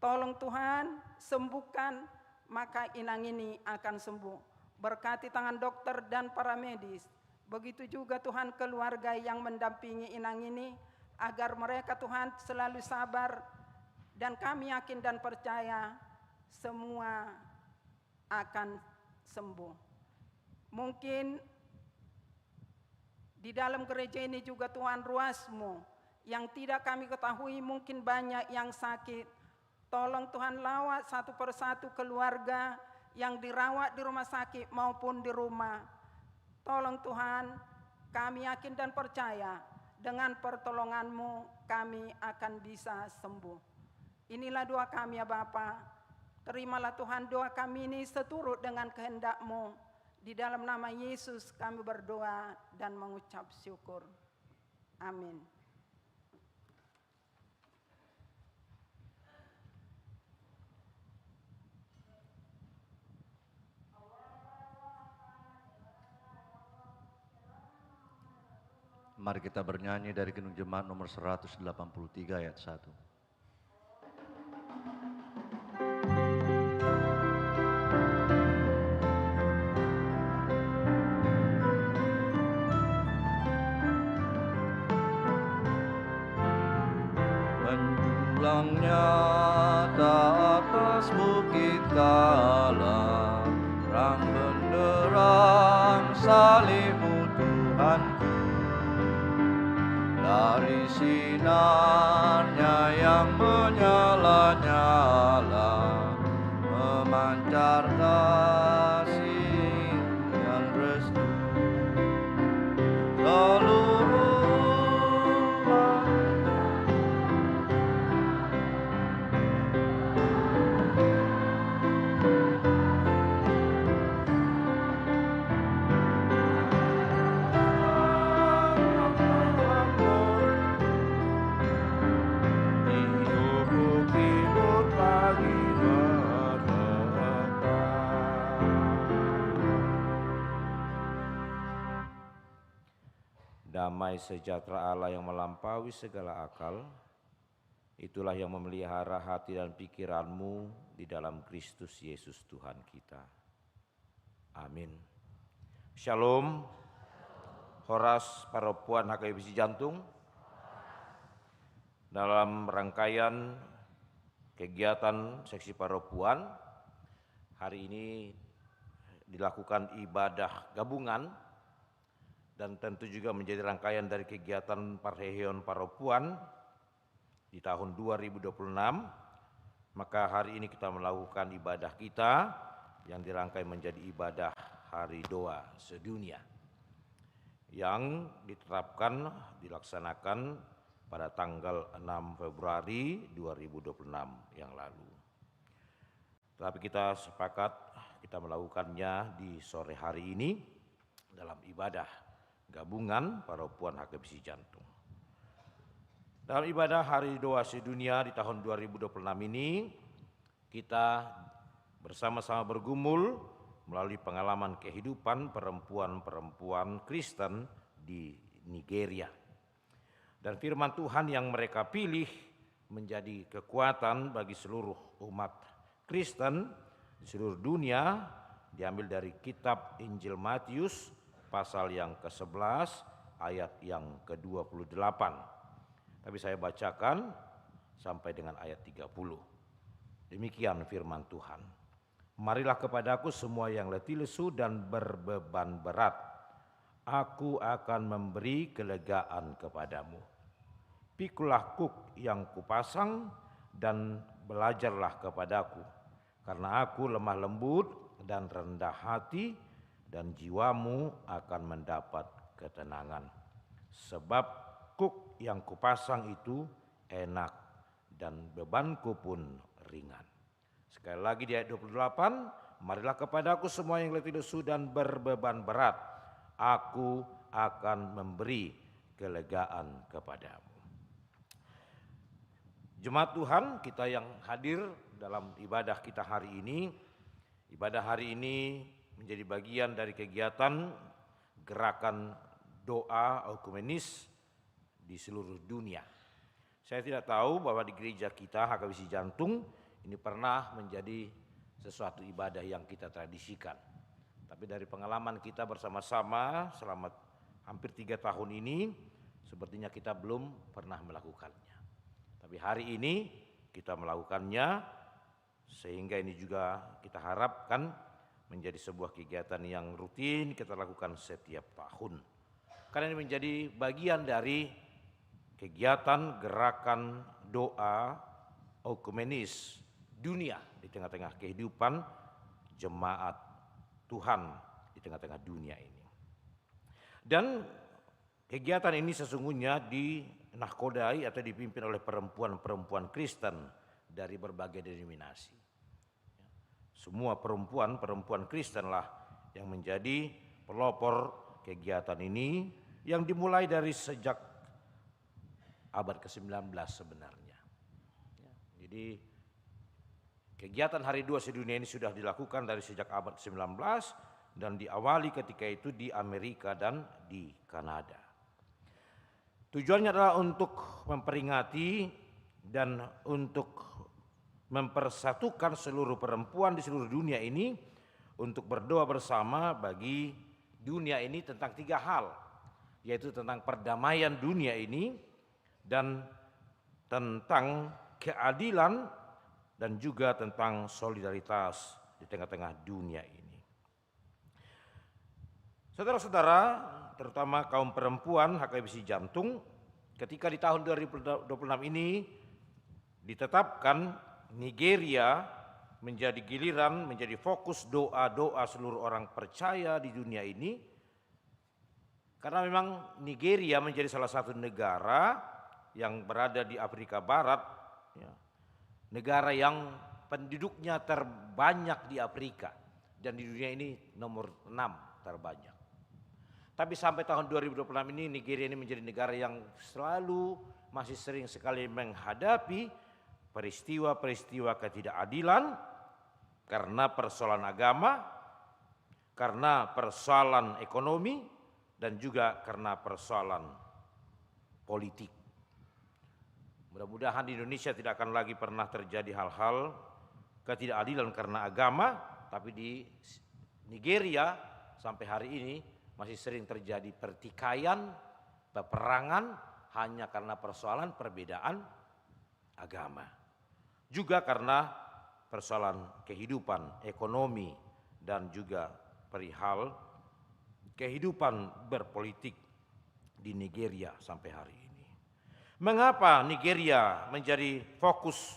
tolong Tuhan sembuhkan, maka inang ini akan sembuh. Berkati tangan dokter dan para medis. Begitu juga Tuhan keluarga yang mendampingi inang ini, agar mereka Tuhan selalu sabar, dan kami yakin dan percaya semua akan sembuh. Mungkin di dalam gereja ini juga Tuhan ruasmu yang tidak kami ketahui, mungkin banyak yang sakit. Tolong Tuhan lawat satu persatu keluarga yang dirawat di rumah sakit maupun di rumah. Tolong Tuhan, kami yakin dan percaya dengan pertolongan-Mu kami akan bisa sembuh. Inilah doa kami ya Bapa. Terimalah Tuhan doa kami ini seturut dengan kehendak-Mu. Di dalam nama Yesus kami berdoa dan mengucap syukur. Amin. Mari kita bernyanyi dari Kidung Jemaat nomor 183 ayat 1. Menjulangnya atas bukit Kala, terang benderang salib-Mu Tuhanku. Dari sinarnya yang menyala-nyala, memancar kasih yang restu. Seluruh damai sejahtera Allah yang melampaui segala akal, itulah yang memelihara hati dan pikiranmu di dalam Kristus Yesus Tuhan kita. Amin. Shalom. Horas Paropuan HKBC Jantung. Dalam rangkaian kegiatan seksi Paropuan, hari ini dilakukan ibadah gabungan, dan tentu juga menjadi rangkaian dari kegiatan Parhesion Paropuan di tahun 2026. Maka hari ini kita melakukan ibadah kita yang dirangkai menjadi ibadah Hari Doa Sedunia yang dilaksanakan pada tanggal 6 Februari 2026 yang lalu. Tapi kita sepakat kita melakukannya di sore hari ini dalam ibadah gabungan Paropuan HKBC Jantung. Dalam ibadah Hari Doa Sedunia di tahun 2026 ini, kita bersama-sama bergumul melalui pengalaman kehidupan perempuan-perempuan Kristen di Nigeria. Dan firman Tuhan yang mereka pilih menjadi kekuatan bagi seluruh umat Kristen di seluruh dunia, diambil dari kitab Injil Matius pasal yang ke-11 ayat yang ke-28. Tapi saya bacakan sampai dengan ayat 30. Demikian firman Tuhan. Marilah kepadaku semua yang letih lesu dan berbeban berat. Aku akan memberi kelegaan kepadamu. Pikulah kuk yang kupasang dan belajarlah kepadaku. Karena aku lemah lembut dan rendah hati, dan jiwamu akan mendapat ketenangan. Sebab kuk yang kupasang itu enak dan bebanku pun ringan. Sekali lagi di ayat 28, marilah kepadaku semua yang letih lesu dan berbeban berat, aku akan memberi kelegaan kepadamu. Jemaat Tuhan, kita yang hadir dalam ibadah kita hari ini, ibadah hari ini menjadi bagian dari kegiatan gerakan doa ekumenis di seluruh dunia. Saya tidak tahu bahwa di gereja kita HKBC Jantung ini pernah menjadi sesuatu ibadah yang kita tradisikan. Tapi dari pengalaman kita bersama-sama selama hampir 3 tahun ini, sepertinya kita belum pernah melakukannya. Tapi hari ini kita melakukannya, sehingga ini juga kita harapkan menjadi sebuah kegiatan yang rutin kita lakukan setiap tahun. Karena ini menjadi bagian dari kegiatan gerakan doa ekumenis dunia di tengah-tengah kehidupan jemaat Tuhan di tengah-tengah dunia ini. Dan kegiatan ini sesungguhnya dinahkodai atau dipimpin oleh perempuan-perempuan Kristen dari berbagai denominasi. Semua perempuan Kristen lah yang menjadi pelopor kegiatan ini yang dimulai dari sejak abad ke-19 sebenarnya. Jadi kegiatan Hari Doa Sedunia ini sudah dilakukan dari sejak abad ke-19 dan diawali ketika itu di Amerika dan di Kanada. Tujuannya adalah untuk memperingati dan untuk mempersatukan seluruh perempuan di seluruh dunia ini untuk berdoa bersama bagi dunia ini tentang 3 hal, yaitu tentang perdamaian dunia ini dan tentang keadilan dan juga tentang solidaritas di tengah-tengah dunia ini. Saudara-saudara, terutama kaum perempuan HKBC Jantung, ketika di tahun 2026 ini ditetapkan Nigeria menjadi giliran, menjadi fokus doa-doa seluruh orang percaya di dunia ini. Karena memang Nigeria menjadi salah satu negara yang berada di Afrika Barat, ya, negara yang penduduknya terbanyak di Afrika dan di dunia ini nomor 6 terbanyak. Tapi sampai tahun 2026 ini Nigeria ini menjadi negara yang selalu masih sering sekali menghadapi peristiwa-peristiwa ketidakadilan karena persoalan agama, karena persoalan ekonomi, dan juga karena persoalan politik. Mudah-mudahan di Indonesia tidak akan lagi pernah terjadi hal-hal ketidakadilan karena agama, tapi di Nigeria sampai hari ini masih sering terjadi pertikaian, peperangan hanya karena persoalan perbedaan agama. Juga karena persoalan kehidupan ekonomi dan juga perihal kehidupan berpolitik di Nigeria sampai hari ini. Mengapa Nigeria menjadi fokus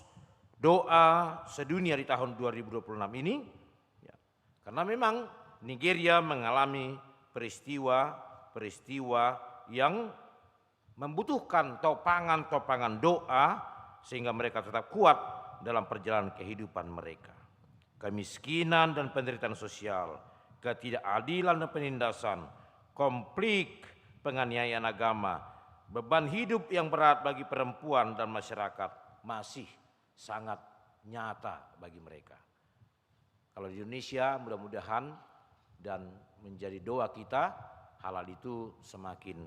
doa sedunia di tahun 2026 ini? Ya, karena memang Nigeria mengalami peristiwa yang membutuhkan topangan-topangan doa sehingga mereka tetap kuat dalam perjalanan kehidupan mereka. Kemiskinan dan penderitaan sosial, ketidakadilan dan penindasan, konflik, penganiayaan agama, beban hidup yang berat bagi perempuan dan masyarakat masih sangat nyata bagi mereka. Kalau di Indonesia mudah-mudahan dan menjadi doa kita, hal itu semakin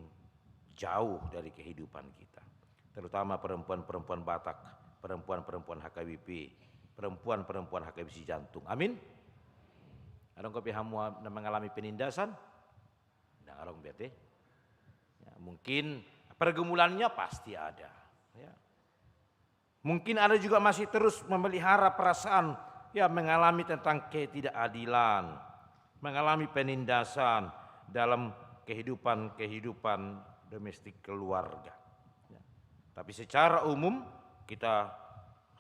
jauh dari kehidupan kita. Terutama perempuan-perempuan Batak, perempuan-perempuan HKBP, perempuan-perempuan HKBC Jantung. Amin. Adong kopi hamu mengalami penindasan? Nah, arong bete. Ya, mungkin pergumulannya pasti ada. Ya. Mungkin ada juga masih terus memelihara perasaan ya mengalami tentang ketidakadilan, mengalami penindasan dalam kehidupan domestik keluarga. Ya. Tapi secara umum kita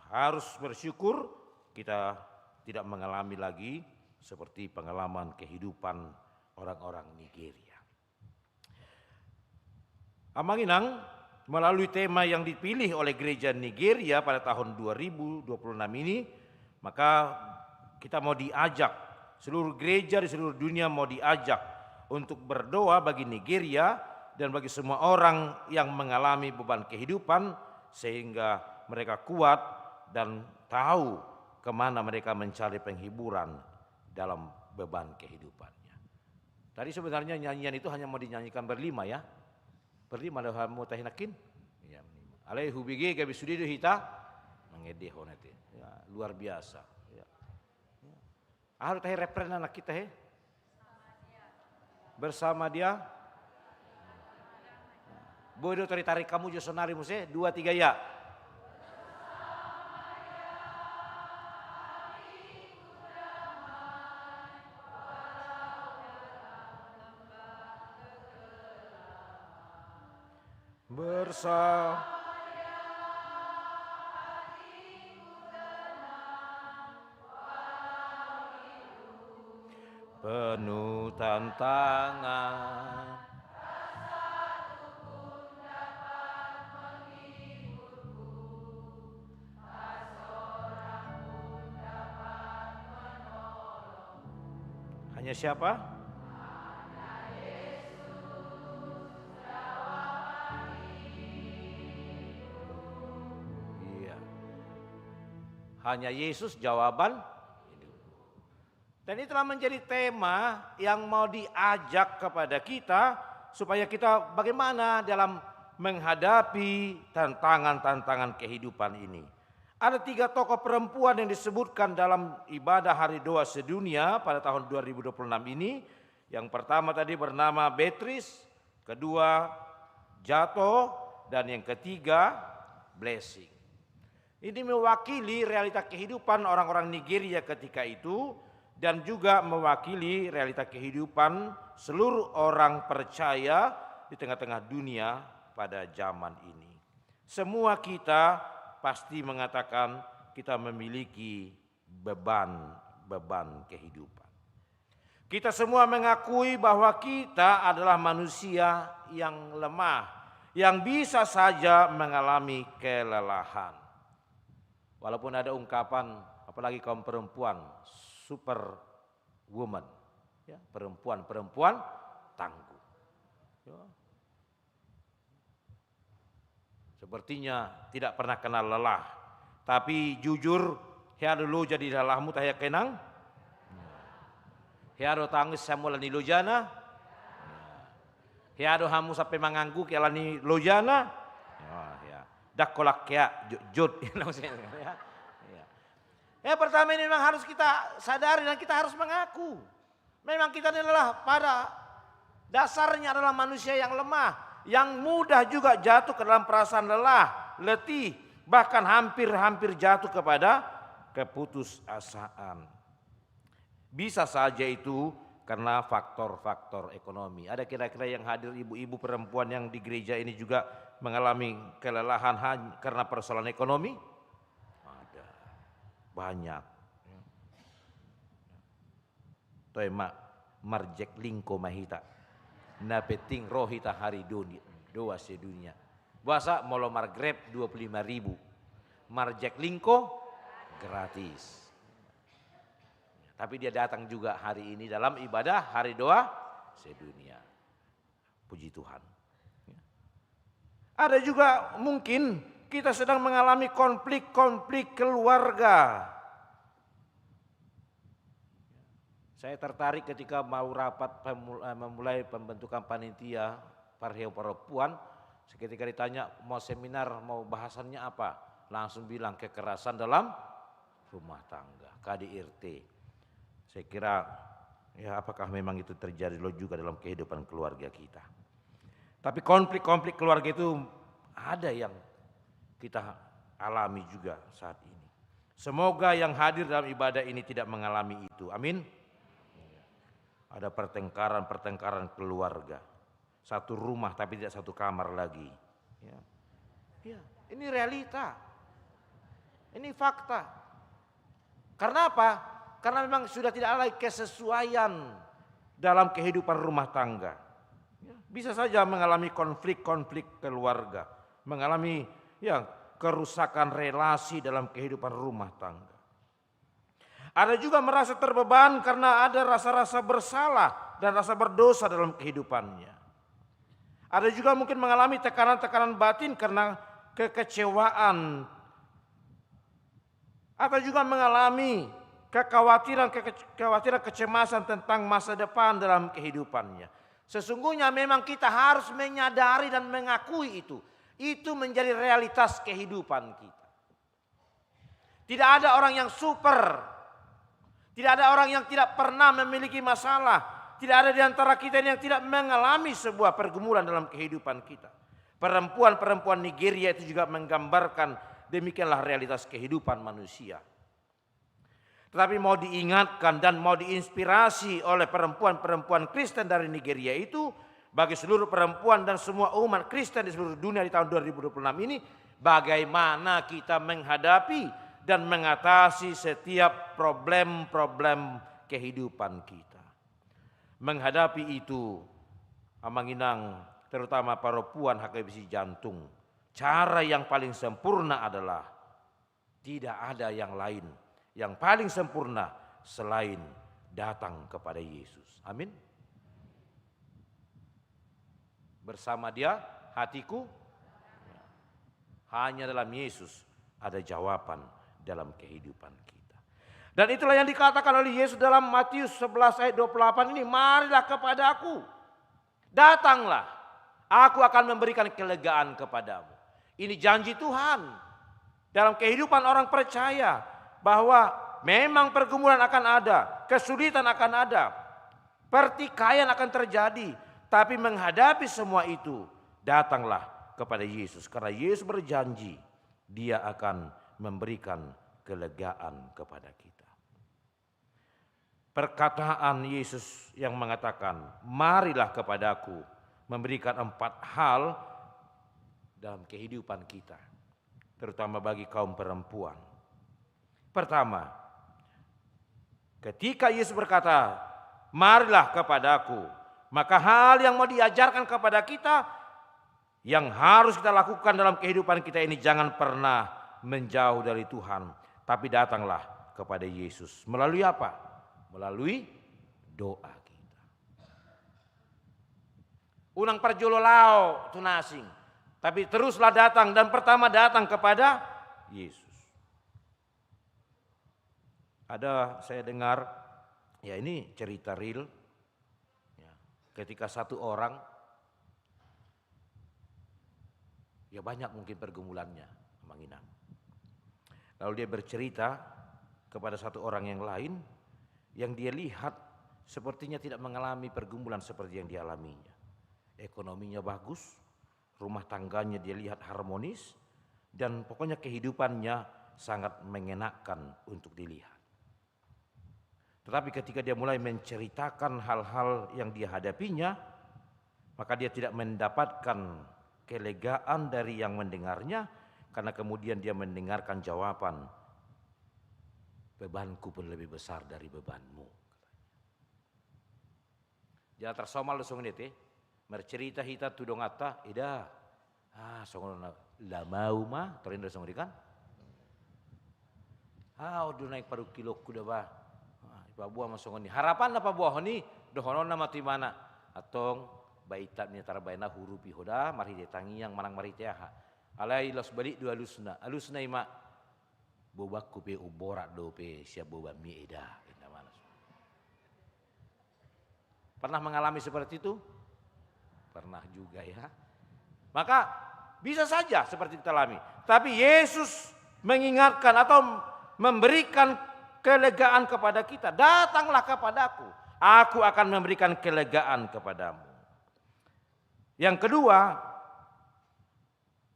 harus bersyukur kita tidak mengalami lagi seperti pengalaman kehidupan orang-orang Nigeria. Amanginang melalui tema yang dipilih oleh gereja Nigeria pada tahun 2026 ini, maka kita mau diajak, seluruh gereja di seluruh dunia mau diajak untuk berdoa bagi Nigeria dan bagi semua orang yang mengalami beban kehidupan sehingga mereka kuat dan tahu kemana mereka mencari penghiburan dalam beban kehidupannya. Tadi sebenarnya nyanyian itu hanya mau dinyanyikan berlima ya. Berlima dah mau tahinakin. Ya, alai hubige gabi sudido hita mengedeh honete. Ya, luar biasa. Ya. Ya. Harus tahu referen anak kita he. Bersama dia. Bodoh tarik kamu jo sonari muse 2 3 ya. Bersama penuh tantangan. Hanya siapa? Iya. Hanya Yesus jawaban. Dan ini telah menjadi tema yang mau diajak kepada kita supaya kita bagaimana dalam menghadapi tantangan-tantangan kehidupan ini. Ada 3 tokoh perempuan yang disebutkan dalam ibadah Hari Doa Sedunia pada tahun 2026 ini. Yang pertama tadi bernama Beatrice, kedua Jato, dan yang ketiga Blessing. Ini mewakili realita kehidupan orang-orang Nigeria ketika itu dan juga mewakili realita kehidupan seluruh orang percaya di tengah-tengah dunia pada zaman ini. Semua kita pasti mengatakan kita memiliki beban kehidupan. Kita semua mengakui bahwa kita adalah manusia yang lemah, yang bisa saja mengalami kelelahan. Walaupun ada ungkapan, apalagi kaum perempuan, super woman, ya, perempuan tangguh. Ya. Sepertinya tidak pernah kenal lelah. Tapi jujur, hiado lo jadi lelahmu tahya kenang. Hiado tangis samula ni lojana. Hiado hamu sampai mengangguk ya ni lojana. Ya. Dak kolak ya jod. Ya pertama ini memang harus kita sadari dan kita harus mengaku. Memang kita adalah pada dasarnya adalah manusia yang lemah. Yang mudah juga jatuh ke dalam perasaan lelah, letih, bahkan hampir jatuh kepada keputusasaan. Bisa saja itu karena faktor-faktor ekonomi. Ada kira-kira yang hadir ibu-ibu perempuan yang di gereja ini juga mengalami kelelahan karena persoalan ekonomi? Ada, banyak. Toema marjek lingko mahita. Na peting rohita hari doa sedunia. Bahasa molo margrab 25.000. Marjek lingko gratis. Tapi dia datang juga hari ini dalam ibadah hari doa sedunia. Puji Tuhan. Ada juga mungkin kita sedang mengalami konflik keluarga. Saya tertarik ketika mau rapat memulai pembentukan panitia parheo perempuan. Ketika ditanya mau seminar, mau bahasannya apa? Langsung bilang kekerasan dalam rumah tangga, KDRT. Saya kira ya apakah memang itu terjadi lo juga dalam kehidupan keluarga kita. Tapi konflik keluarga itu ada yang kita alami juga saat ini. Semoga yang hadir dalam ibadah ini tidak mengalami itu. Amin. Ada pertengkaran keluarga. Satu rumah tapi tidak satu kamar lagi. Ya, ini realita. Ini fakta. Karena apa? Karena memang sudah tidak ada kesesuaian dalam kehidupan rumah tangga. Bisa saja mengalami konflik keluarga. Mengalami kerusakan relasi dalam kehidupan rumah tangga. Ada juga merasa terbeban karena ada rasa-rasa bersalah dan rasa berdosa dalam kehidupannya. Ada juga mungkin mengalami tekanan-tekanan batin karena kekecewaan. Atau juga mengalami kekhawatiran, kecemasan tentang masa depan dalam kehidupannya. Sesungguhnya memang kita harus menyadari dan mengakui itu. Itu menjadi realitas kehidupan kita. Tidak ada orang yang super. Tidak ada orang yang tidak pernah memiliki masalah. Tidak ada di antara kita yang tidak mengalami sebuah pergumulan dalam kehidupan kita. Perempuan-perempuan Nigeria itu juga menggambarkan demikianlah realitas kehidupan manusia. Tetapi mau diingatkan dan mau diinspirasi oleh perempuan-perempuan Kristen dari Nigeria itu, bagi seluruh perempuan dan semua umat Kristen di seluruh dunia di tahun 2026 ini, bagaimana kita menghadapi dan mengatasi setiap problem-problem kehidupan kita. Menghadapi itu, Amanginang, terutama perempuan HKBC Jantung, cara yang paling sempurna adalah tidak ada yang lain yang paling sempurna selain datang kepada Yesus. Amin. Bersama Dia hatiku, hanya dalam Yesus ada jawaban dalam kehidupan kita. Dan itulah yang dikatakan oleh Yesus dalam Matius 11 ayat 28 ini, marilah kepadaku, datanglah, aku akan memberikan kelegaan kepadamu. Ini janji Tuhan dalam kehidupan orang percaya, bahwa memang pergumulan akan ada, kesulitan akan ada, pertikaian akan terjadi, tapi menghadapi semua itu, datanglah kepada Yesus. Karena Yesus berjanji, Dia akan memberikan kelegaan kepada kita. Perkataan Yesus yang mengatakan, marilah kepadaku, memberikan 4 hal dalam kehidupan kita, terutama bagi kaum perempuan. Pertama, ketika Yesus berkata, marilah kepadaku, maka hal yang mau diajarkan kepada kita, yang harus kita lakukan dalam kehidupan kita ini, jangan pernah menjauh dari Tuhan, tapi datanglah kepada Yesus. Melalui apa? Melalui doa kita. Unang parjololao tunasing, tapi teruslah datang, dan pertama datang kepada Yesus. Ada saya dengar, ya ini cerita real, ya, ketika satu orang, ya banyak mungkin pergumulannya, Manginang. Lalu dia bercerita kepada satu orang yang lain, yang dia lihat sepertinya tidak mengalami pergumulan seperti yang dialaminya. Ekonominya bagus, rumah tangganya dia lihat harmonis, dan pokoknya kehidupannya sangat mengenakan untuk dilihat. Tetapi ketika dia mulai menceritakan hal-hal yang dia hadapinya, maka dia tidak mendapatkan kelegaan dari yang mendengarnya, karena kemudian dia mendengarkan jawaban, bebanku pun lebih besar dari bebanmu. Dia tersomal langsung ini, bercerita hita tudong ata, ida, songon la mau mah, torin langsung kan? Udah naik paru kilo kuda bah. Buah masuk ni harapan apa buah ni dohonon nama ti mana atong baitat ni tarabaina hurupi hoda mari detangi yang manang mari teha alai los balik dua alusna ima bobak ku pe uborak do pe siap boba mi eda mana. Pernah mengalami seperti itu? Pernah juga ya. Maka bisa saja seperti kita alami, tapi Yesus mengingatkan atau memberikan kelegaan kepada kita. Datanglah kepadaku, aku akan memberikan kelegaan kepadamu. Yang kedua,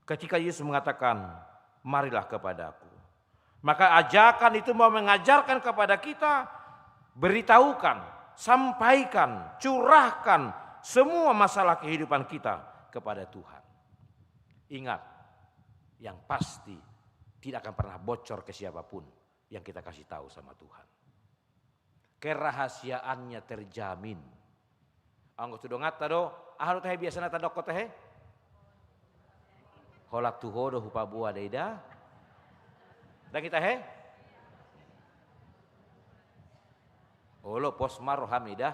ketika Yesus mengatakan, marilah kepadaku, maka ajakan itu mau mengajarkan kepada kita, beritahukan, sampaikan, curahkan semua masalah kehidupan kita kepada Tuhan. Ingat, yang pasti tidak akan pernah bocor ke siapapun yang kita kasih tahu sama Tuhan. Kerahasiaannya terjamin. Anggo tu dongat tado, ahlu teh biasana tadok ko teh. Holak tu hodo hupa buah deida. Da kita he? Olo posmar hamidah.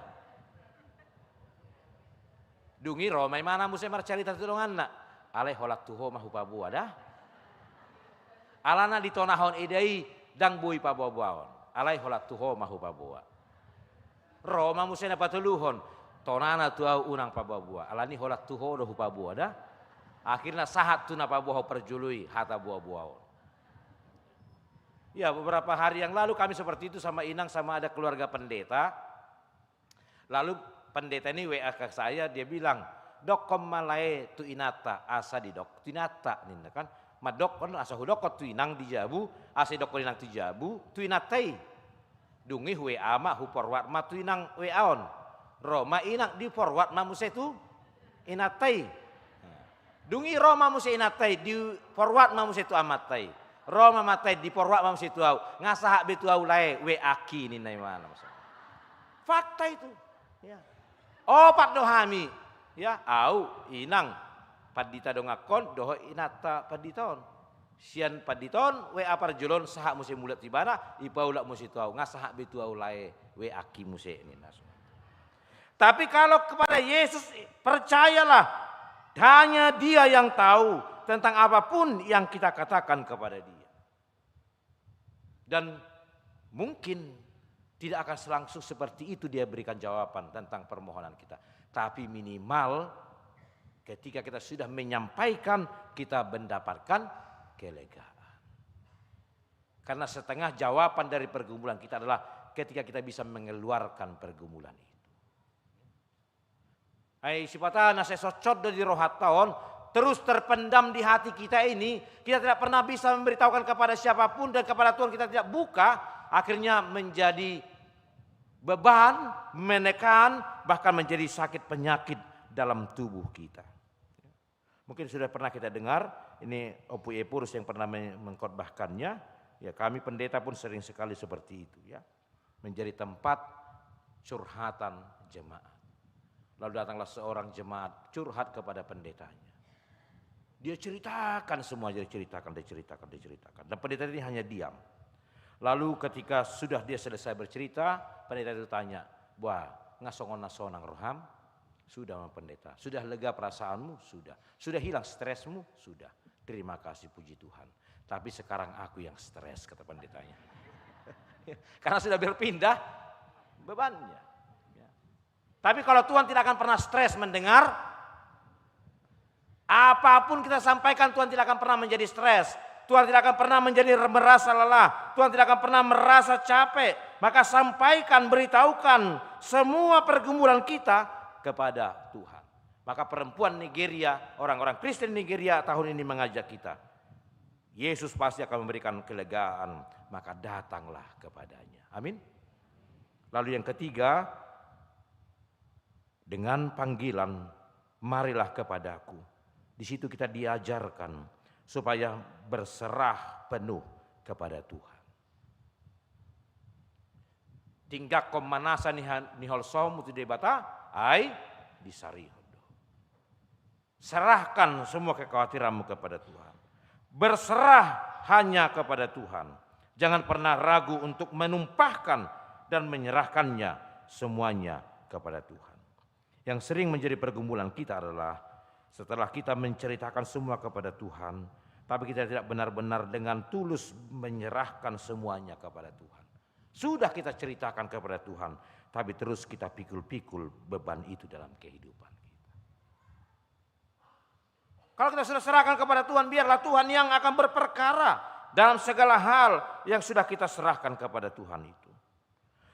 Dungi ro may mana musay marcarita tudongan na. Alay holak tu ho mahupa buah dah. Alana ditonahon idai dang bui pabuah-buahon. Alai holak tuho mahu pabuah. Roma musena patuluhon. Tonana tuau unang pabuah-buah. Alani holak tuho dohu pabuah dah. Akhirnya sahat tu na pabuah perjului hata buah-buahon. Ya, beberapa hari yang lalu kami seperti itu sama Inang, sama ada keluarga pendeta. Lalu pendeta ini WA ke saya, dia bilang, "Dok kom malae tu inata asa di dok tu inata nih kan, madok kon asa hudok tu inang di jabu, asa dok inang tu jabu, tu inatai. Dungi WA ma hu forward ma tu inang WA on. Roma inang di forward ma muse tu inatai. Dungi Roma muse inatai di forward ma muse tu amatai. Roma matai di forward ma muse tu au. Ngasaha betu au lae WA ki ni nai mana maksudnya. Fakta itu. Ya. Oh pak dohami. Ya, au inang padita dongakon doho inata paditon. Sian paditon WA parjolon saha muse mulat tibana ipaula muse tu au. Ngasaha betu au lae WA ki muse ni nasu. Tapi kalau kepada Yesus percayalah, hanya Dia yang tahu tentang apapun yang kita katakan kepada Dia. Dan mungkin tidak akan langsung seperti itu Dia berikan jawaban tentang permohonan kita. Tapi minimal ketika kita sudah menyampaikan, kita mendapatkan kelegaan. Karena setengah jawaban dari pergumulan kita adalah ketika kita bisa mengeluarkan pergumulan itu. Ai sifatan nase socot dari rohat tahun terus terpendam di hati kita ini, kita tidak pernah bisa memberitahukan kepada siapapun dan kepada Tuhan kita tidak buka, akhirnya menjadi beban, menekan, bahkan menjadi sakit penyakit dalam tubuh kita. Mungkin sudah pernah kita dengar, ini Opu Epurus yang pernah mengkhotbahkannya, ya kami pendeta pun sering sekali seperti itu ya, menjadi tempat curhatan jemaat. Lalu datanglah seorang jemaat curhat kepada pendetanya. Dia ceritakan semua, dia ceritakan. Dan pendeta ini hanya diam. Lalu ketika sudah dia selesai bercerita, pendeta itu tanya, "Wah, ngasongon-nasonang roham?" Sudah pendeta. Sudah lega perasaanmu? Sudah. Sudah hilang stresmu? Sudah. Terima kasih, puji Tuhan. Tapi sekarang aku yang stres, kata pendetanya. Karena sudah berpindah bebannya. Tapi kalau Tuhan tidak akan pernah stres mendengar, apapun kita sampaikan Tuhan tidak akan pernah menjadi stres. Tuhan tidak akan pernah menjadi merasa lelah. Tuhan tidak akan pernah merasa capek. Maka sampaikan, beritahukan semua pergumulan kita kepada Tuhan. Maka perempuan Nigeria, orang-orang Kristen Nigeria tahun ini mengajak kita. Yesus pasti akan memberikan kelegaan, maka datanglah kepadanya. Amin. Lalu yang ketiga, dengan panggilan, marilah kepadaku. Di situ kita diajarkan supaya berserah penuh kepada Tuhan. Tinggak komanasa nihol somu tu debata, ai disarihodo. Serahkan semua kekhawatiranmu kepada Tuhan. Berserah hanya kepada Tuhan. Jangan pernah ragu untuk menumpahkan dan menyerahkannya semuanya kepada Tuhan. Yang sering menjadi pergumulan kita adalah setelah kita menceritakan semua kepada Tuhan, tapi kita tidak benar-benar dengan tulus menyerahkan semuanya kepada Tuhan. Sudah kita ceritakan kepada Tuhan, tapi terus kita pikul-pikul beban itu dalam kehidupan kita. Kalau kita sudah serahkan kepada Tuhan, biarlah Tuhan yang akan berperkara dalam segala hal yang sudah kita serahkan kepada Tuhan itu.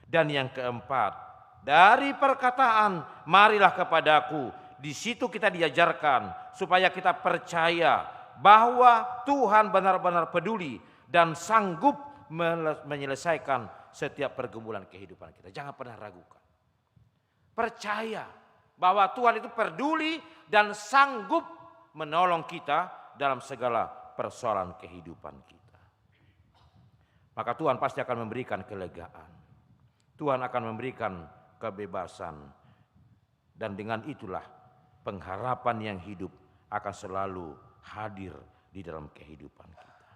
Dan yang keempat, dari perkataan marilah kepadaku, di situ kita diajarkan supaya kita percaya bahwa Tuhan benar-benar peduli dan sanggup menyelesaikan setiap pergumulan kehidupan kita. Jangan pernah ragukan. Percaya bahwa Tuhan itu peduli dan sanggup menolong kita dalam segala persoalan kehidupan kita. Maka Tuhan pasti akan memberikan kelegaan. Tuhan akan memberikan kebebasan, dan dengan itulah pengharapan yang hidup akan selalu hadir di dalam kehidupan kita.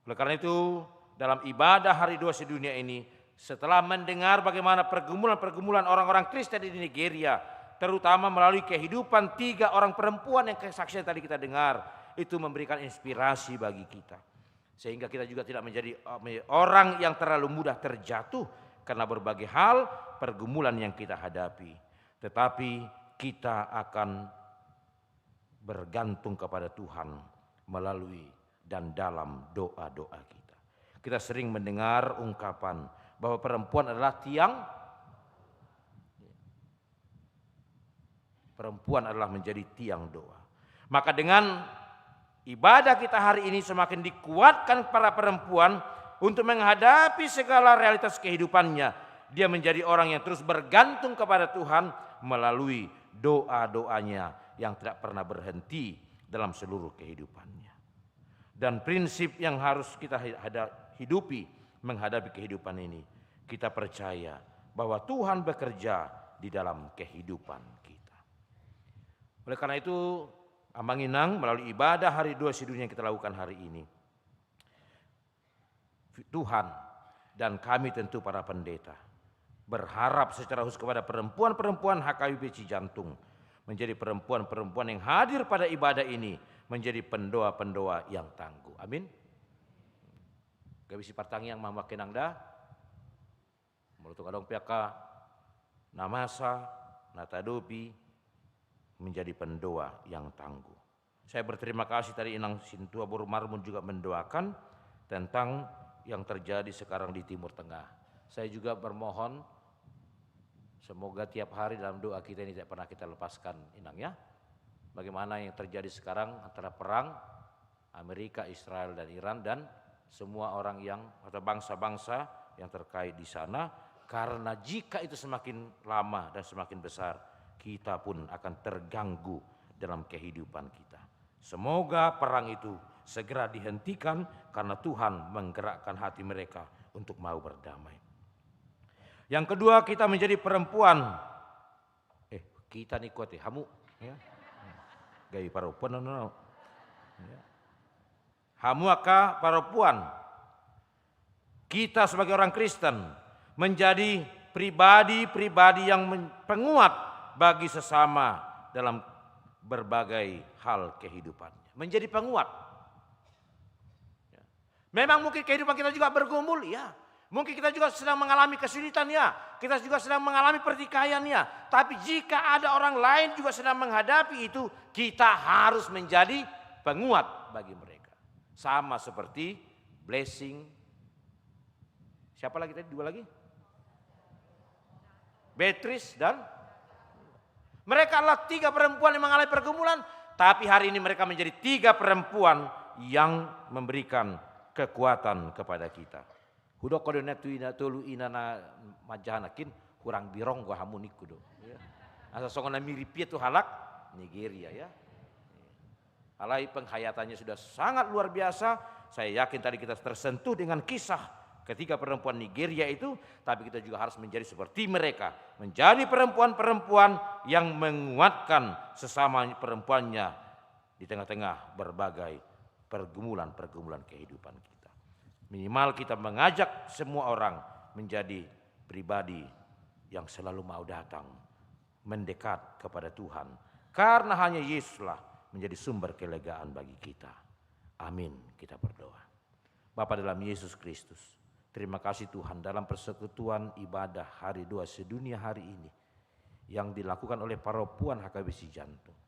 Oleh karena itu dalam ibadah hari doa sedunia ini, setelah mendengar bagaimana pergumulan-pergumulan orang-orang Kristen di Nigeria, terutama melalui kehidupan 3 orang perempuan yang kesaksian tadi kita dengar, itu memberikan inspirasi bagi kita. Sehingga kita juga tidak menjadi orang yang terlalu mudah terjatuh karena berbagai hal pergumulan yang kita hadapi. Tetapi kita akan bergantung kepada Tuhan melalui dan dalam doa-doa kita. Kita sering mendengar ungkapan bahwa perempuan adalah menjadi tiang doa. Maka dengan ibadah kita hari ini semakin dikuatkan para perempuan untuk menghadapi segala realitas kehidupannya. Dia menjadi orang yang terus bergantung kepada Tuhan melalui doa-doanya yang tidak pernah berhenti dalam seluruh kehidupannya. Dan prinsip yang harus kita hidupi menghadapi kehidupan ini, kita percaya bahwa Tuhan bekerja di dalam kehidupan kita. Oleh karena itu, Ambang Inang melalui ibadah hari 2 sedunia yang kita lakukan hari ini, Tuhan dan kami tentu para pendeta berharap secara khusus kepada perempuan-perempuan HKBP Cijantung menjadi perempuan-perempuan yang hadir pada ibadah ini menjadi pendoa-pendoa yang tangguh. Amin. Gabisi partang yang mama kenangda menurut kadang piaka namasa natadopi menjadi pendoa yang tangguh. Saya berterima kasih tadi Inang Sintua Borumarmun juga mendoakan tentang yang terjadi sekarang di Timur Tengah. Saya juga bermohon semoga tiap hari dalam doa kita ini tidak pernah kita lepaskan, Inang ya. Bagaimana yang terjadi sekarang antara perang Amerika, Israel dan Iran dan semua orang yang atau bangsa-bangsa yang terkait di sana, karena jika itu semakin lama dan semakin besar, kita pun akan terganggu dalam kehidupan kita. Semoga perang itu segera dihentikan karena Tuhan menggerakkan hati mereka untuk mau berdamai. Yang kedua, kita menjadi perempuan. Kita nih kuat ya, hamu ya. Gaya perempuan ya. Hamu aka perempuan. Kita sebagai orang Kristen menjadi pribadi-pribadi yang penguat bagi sesama dalam berbagai hal kehidupannya. Menjadi penguat. Memang mungkin kehidupan kita juga bergumul ya. Mungkin kita juga sedang mengalami kesulitan ya. Kita juga sedang mengalami pertikaian ya. Tapi jika ada orang lain juga sedang menghadapi itu, kita harus menjadi penguat bagi mereka. Sama seperti Blessing. Siapa lagi tadi? Dua lagi? Beatrice dan mereka adalah 3 perempuan yang mengalami pergumulan. Tapi hari ini mereka menjadi 3 perempuan yang memberikan kekuatan kepada kita. Hudok kode netu ina tolu ina na majanakin kurang birong gua hamunik kudo. Asa songona mirip itu halak Nigeria ya. Alai penghayatannya sudah sangat luar biasa. Saya yakin tadi kita tersentuh dengan kisah ketika perempuan Nigeria itu, tapi kita juga harus menjadi seperti mereka, menjadi perempuan-perempuan yang menguatkan sesama perempuannya di tengah-tengah berbagai pergumulan-pergumulan kehidupan kita. Minimal kita mengajak semua orang menjadi pribadi yang selalu mau datang, mendekat kepada Tuhan. Karena hanya Yesuslah menjadi sumber kelegaan bagi kita. Amin, kita berdoa. Bapa dalam Yesus Kristus, terima kasih Tuhan dalam persekutuan ibadah hari 2 sedunia hari ini yang dilakukan oleh para perempuan HKBP Cijantung.